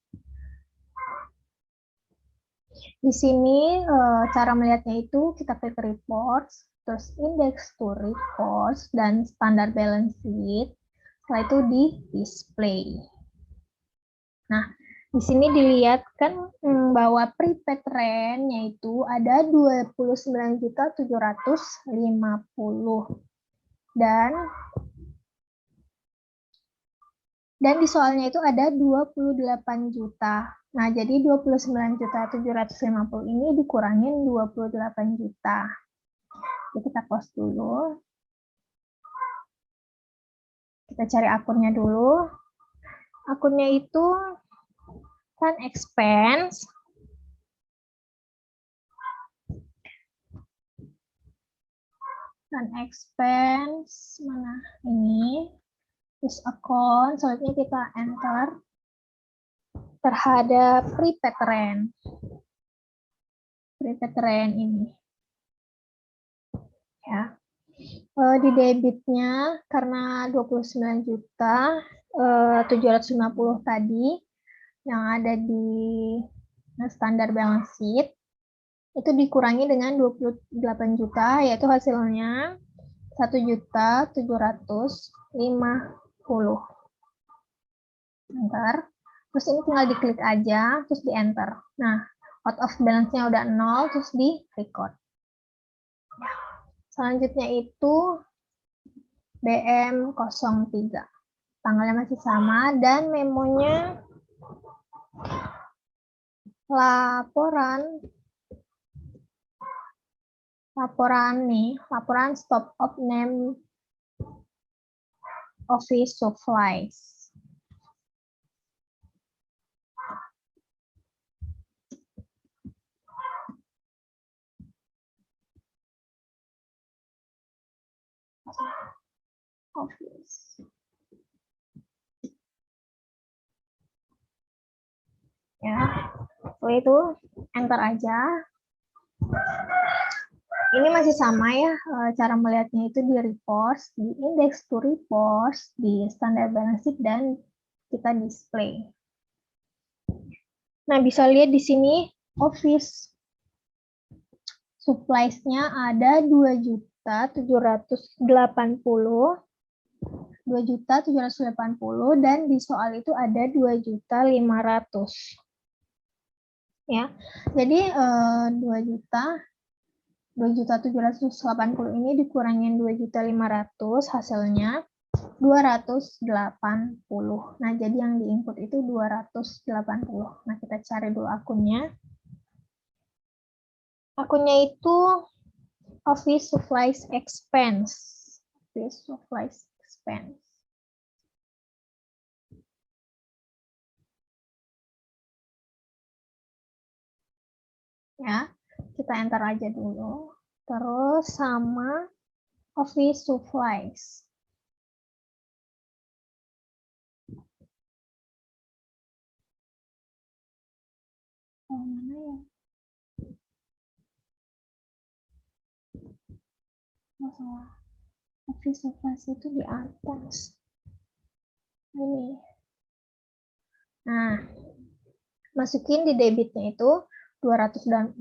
S2: Di sini cara melihatnya itu kita klik reports, terus index to reports, dan standar balance sheet. Setelah itu di display. Nah, di sini dilihat kan bahwa prepaid rent yaitu ada 29.750 dan di soalnya itu ada 28 juta. Nah, jadi 29.750 ini dikurangin 28 juta. Jadi kita close dulu. Kita cari akunnya dulu. Akunnya itu kan expense. Dan expense mana ini? Terus account, selanjutnya kita enter terhadap prepaid rent. Prepaid rent ini. Ya. Di debitnya karena 29 juta 750 tadi yang ada di standar balance sheet itu dikurangi dengan 28 juta yaitu hasilnya 1.750.000. Enter. Terus ini tinggal diklik aja terus di enter. Nah, out of balance-nya udah 0 terus di record. Selanjutnya itu BM03. Tanggalnya masih sama dan memonya laporan stop of name office supplies. Office. Ya, setelah itu enter aja. Ini masih sama ya, cara melihatnya itu di reports, di index to reports, di standard balance sheet, dan kita display. Nah, bisa lihat di sini office supplies-nya ada 2.780. 2.780 dan di soal itu ada 2.500. Ya. Jadi 2.780 ini dikurangin 2.500 hasilnya 280. Nah, jadi yang diinput itu 280. Nah, kita cari dulu akunnya. Akunnya itu office supplies expense. Office supplies expense. Ya, kita enter aja dulu. Terus sama office supplies. Oh, mana ya? Masalah office supplies itu di atas. Ini. Nah, masukin di debitnya itu 280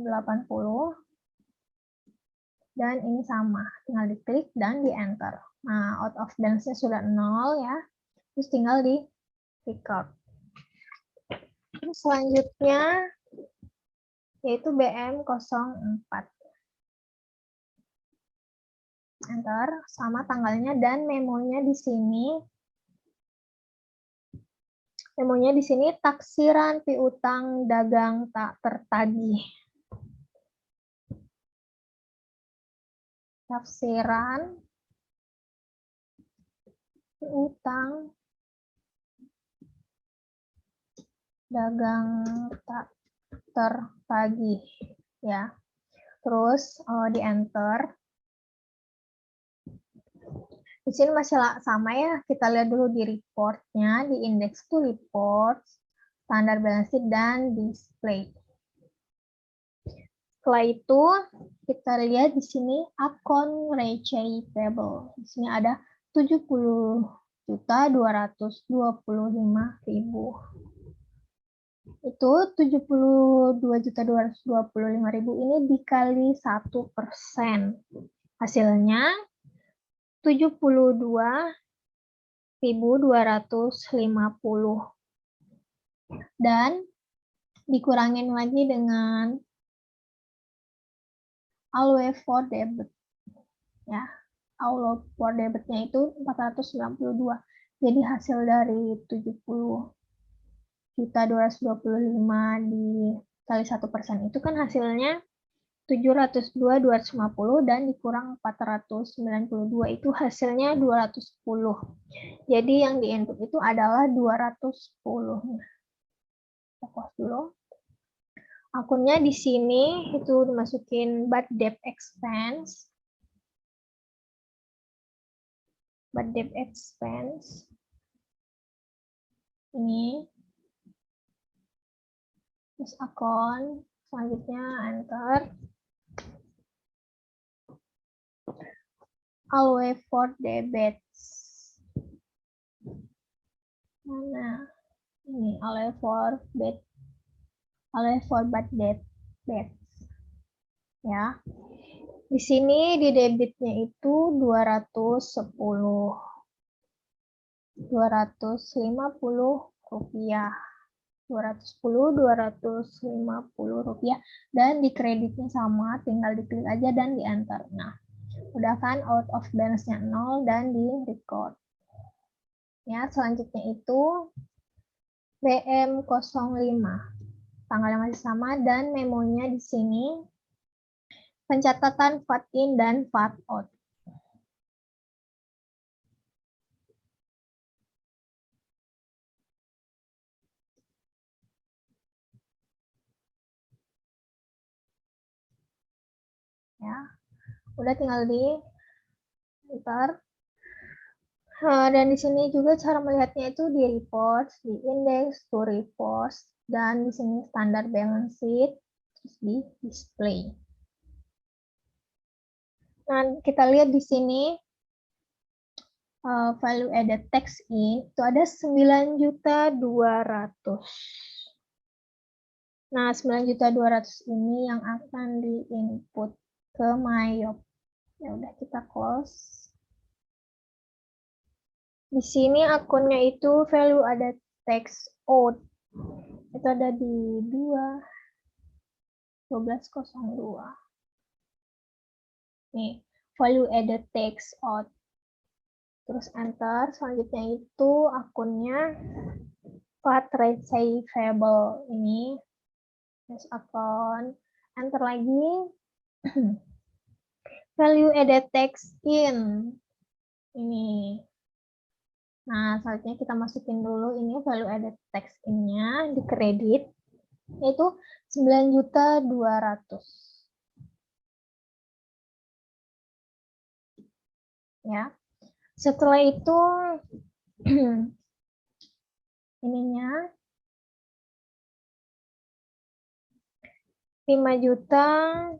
S2: dan ini sama, tinggal diklik dan di enter. Nah, out of balance-nya sudah 0 ya, terus tinggal di record. Terus selanjutnya yaitu BM04. Enter, sama tanggalnya dan memonya di sini. Memonya di sini taksiran piutang dagang tak tertagih. Taksiran piutang dagang tak tertagih ya. Terus di enter. Di sini masih sama ya, kita lihat dulu di reportnya, di index to reports, standar balance sheet, dan display. Setelah itu, kita lihat di sini account receivable. Di sini ada 70.225.000. Itu 72.225.000 ini dikali 1%. Hasilnya 72.250 dan dikurangin lagi dengan all for debit. Ya, all for debitnya itu 492. Jadi hasil dari 70.225 dikali 1% itu kan hasilnya 702.250 dan dikurang 492 itu hasilnya 210. Jadi yang di input itu adalah 210. Kita close dulu. Akunnya di sini itu dimasukin bad debt expense. Bad debt expense. Ini. Terus akun. Selanjutnya enter. Always for debits. Mana? Ini always for debt. Always for bad debt. Ya. Di sini di debitnya itu 210. 250 rupiah. 250 rupiah dan di kreditnya sama, tinggal diklik aja dan di enter. Nah, udah kan out of balance-nya 0 dan di record. Ya, selanjutnya itu BM05. Tanggalnya masih sama dan memonya di sini pencatatan VAT in dan VAT out. Ya, udah tinggal di enter. Dan di sini juga cara melihatnya itu di report, di index, to report, dan di sini standar balance sheet, terus di display. Nah, kita lihat di sini value added tax in itu ada 9.200.000. Nah, 9.200.000 ini yang akan di-input ke Mayop. Ya udah kita close. Di sini akunnya itu value added tax out. Itu ada di 1202. Nih, value added tax out. Terus enter, selanjutnya itu akunnya VAT receivable ini. Terus akun, enter lagi. Value added tax in. Ini. Nah, selanjutnya kita masukin dulu ini value added tax in-nya di kredit. Yaitu 9.200.000. Ya. Setelah itu ininya 5.865.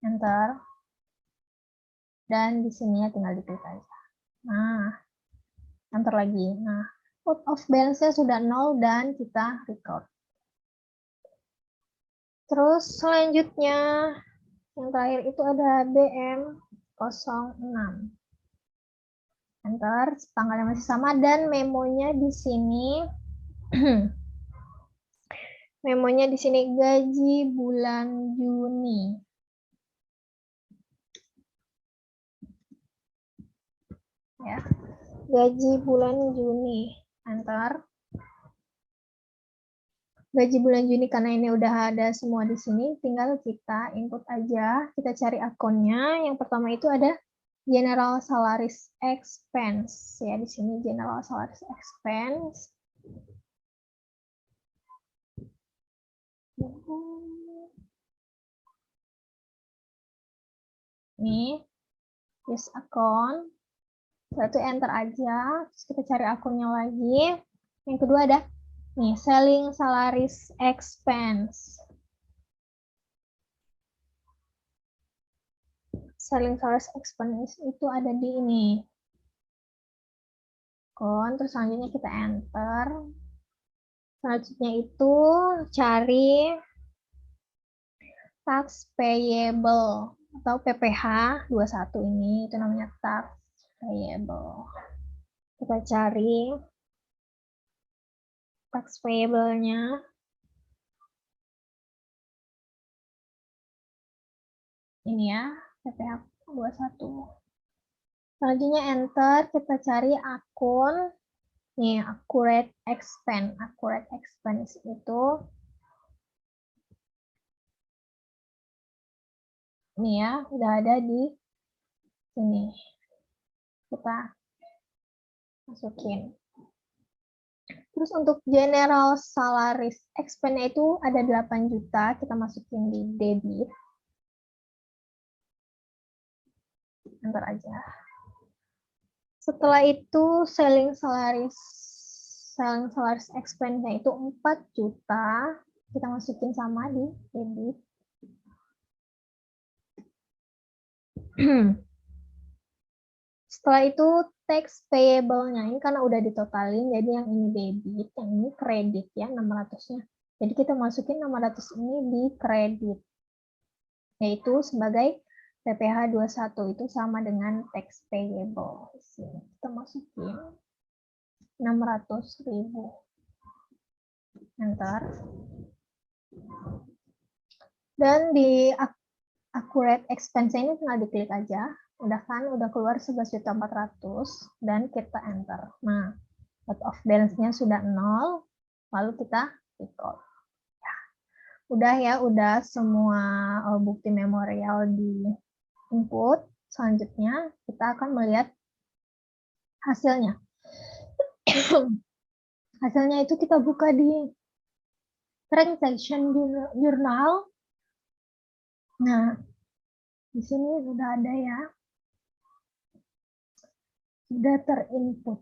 S2: Enter. Dan di sini tinggal diklik aja. Nah, enter lagi. Nah, out of balance-nya sudah 0 dan kita record. Terus selanjutnya yang terakhir itu ada BM06. Enter, tanggalnya masih sama dan memonya di sini memonya di sini gaji bulan Juni. Ya. Gaji bulan Juni. Enter. Gaji bulan Juni karena ini udah ada semua di sini, tinggal kita input aja. Kita cari akunnya. Yang pertama itu ada General Salaries Expense. Ya, di sini General Salaries Expense. Nih, use account. Setelah itu enter aja. Terus kita cari akunnya lagi. Yang kedua ada nih, Selling Salaries Expense. Selling Salaries Expense itu ada di ini. Terus selanjutnya kita enter. Selanjutnya itu cari tax payable atau PPh 21 ini, itu namanya tax payable. Kita cari tax payable-nya. Ini ya, PPh 21. Selanjutnya enter, kita cari akun. Nih, accurate expense. Accurate expense itu ini ya, udah ada di sini. Kita masukin. Terus untuk general salaries expense itu ada 8 juta, kita masukin di debit. Enter aja. Setelah itu selling salaries expense-nya itu 4 juta, kita masukin sama di debit. Setelah itu tax payable-nya ini karena udah ditotalin, jadi yang ini debit, yang ini kredit ya 600-nya. Jadi kita masukin 600 ini di kredit, yaitu sebagai PPh 21 itu sama dengan tax payable. Sini kita masukin 600.000. Enter. Dan di accurate expense ini tinggal diklik aja. Udah kan, udah keluar 11.400.000 dan kita enter. Nah, out of balance-nya sudah 0, lalu kita record. Ya. Udah semua bukti memorial di input. Selanjutnya kita akan melihat hasilnya. Hasilnya itu kita buka di transaction journal. Nah, di sini sudah ada ya. Sudah terinput.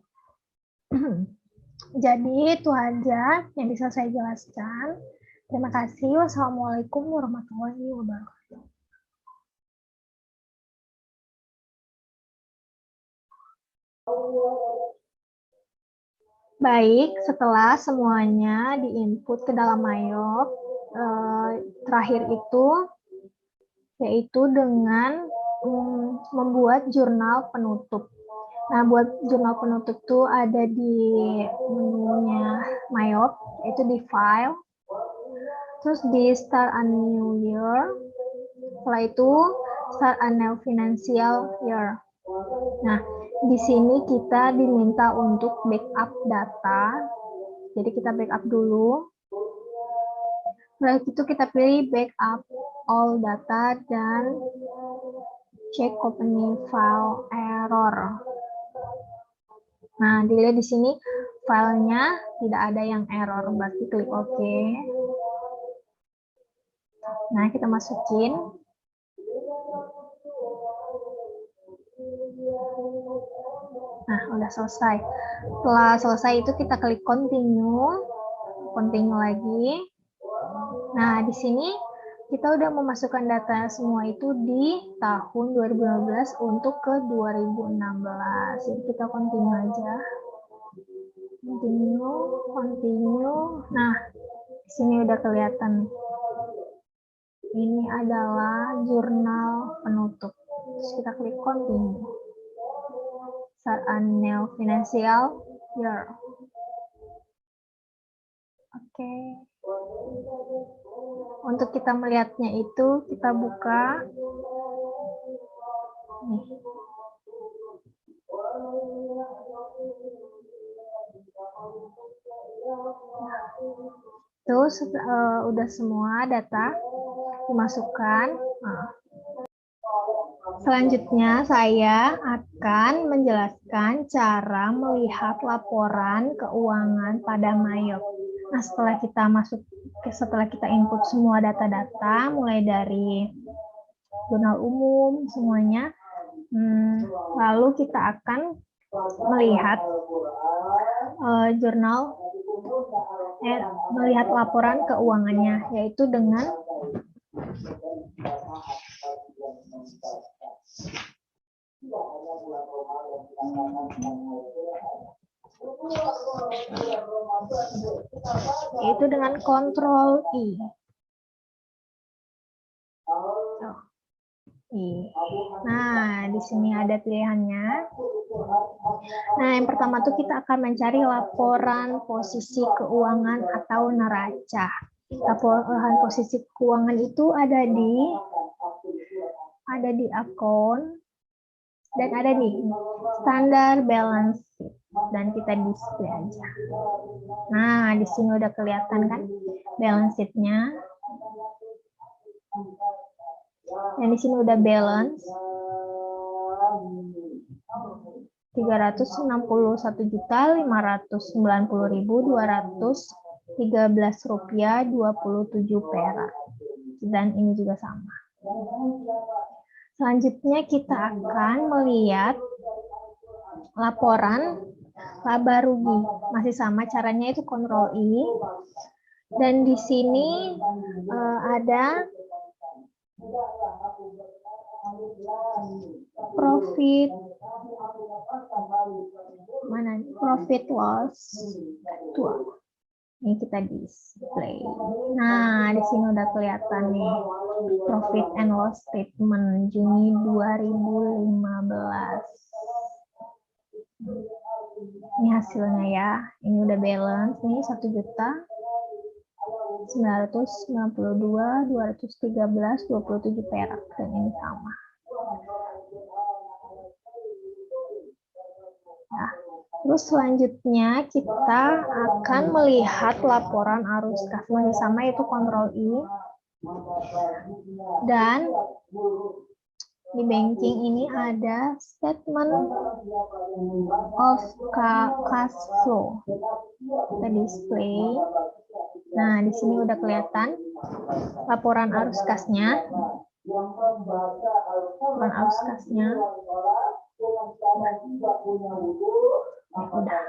S2: Jadi itu aja yang bisa saya jelaskan. Terima kasih. Wassalamualaikum warahmatullahi wabarakatuh. Baik, setelah semuanya diinput ke dalam Mayop, terakhir itu yaitu dengan membuat jurnal penutup. Nah, buat jurnal penutup tuh ada di menunya Mayop, yaitu di File, terus di Start a New Year, setelah itu Start a New Financial Year. Nah, di sini kita diminta untuk backup data, jadi kita backup dulu. Setelah itu kita pilih backup all data dan check company file error. Nah, dilihat di sini filenya tidak ada yang error, berarti klik OK. Nah, kita masukin. Nah, udah selesai. Setelah selesai itu kita klik continue lagi. Nah, di sini kita udah memasukkan data semua itu di tahun 2015 untuk ke 2016. Jadi kita continue aja. Continue. Nah, di sini udah kelihatan. Ini adalah jurnal penutup. Terus kita klik continue. Start a new financial year. Oke. Untuk kita melihatnya itu kita buka. Nih. Terus udah semua data dimasukkan. Nah. Selanjutnya saya akan menjelaskan cara melihat laporan keuangan pada Mayop. Nah, setelah kita input semua data-data, mulai dari jurnal umum semuanya, lalu kita akan melihat melihat laporan keuangannya, yaitu dengan Yaitu dengan Ctrl I. Nah, di sini ada pilihannya. Nah, yang pertama tuh kita akan mencari laporan posisi keuangan atau neraca. Laporan posisi keuangan itu ada di akun dan ada di standar balance sheet, dan kita display aja. Nah, di sini udah kelihatan kan balance sheet-nya. Dan di sini udah balance 361.590.213 rupiah 27 perak. Dan ini juga sama. Selanjutnya kita akan melihat laporan laba rugi. Masih sama caranya, itu Ctrl I. Dan di sini ada profit loss tuh. Ini kita display. Nah, di sini udah kelihatan nih profit and loss statement Juni 2015. Ini hasilnya ya. Ini udah balance nih 1.992.213 perak, dan ini sama. Nah, terus selanjutnya kita akan melihat laporan arus kas, masih sama, yaitu Ctrl I. Dan di banking ini ada statement of cash flow. Kita display. Nah, di sini udah kelihatan laporan arus kasnya. Udah.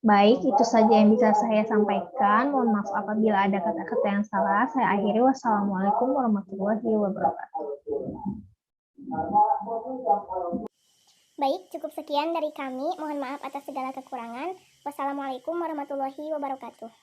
S2: Baik, itu saja yang bisa saya sampaikan. Mohon maaf apabila ada kata-kata yang salah. Saya akhiri. Wassalamualaikum warahmatullahi wabarakatuh.
S1: Baik, cukup sekian dari kami. Mohon maaf atas segala kekurangan. Wassalamualaikum warahmatullahi wabarakatuh.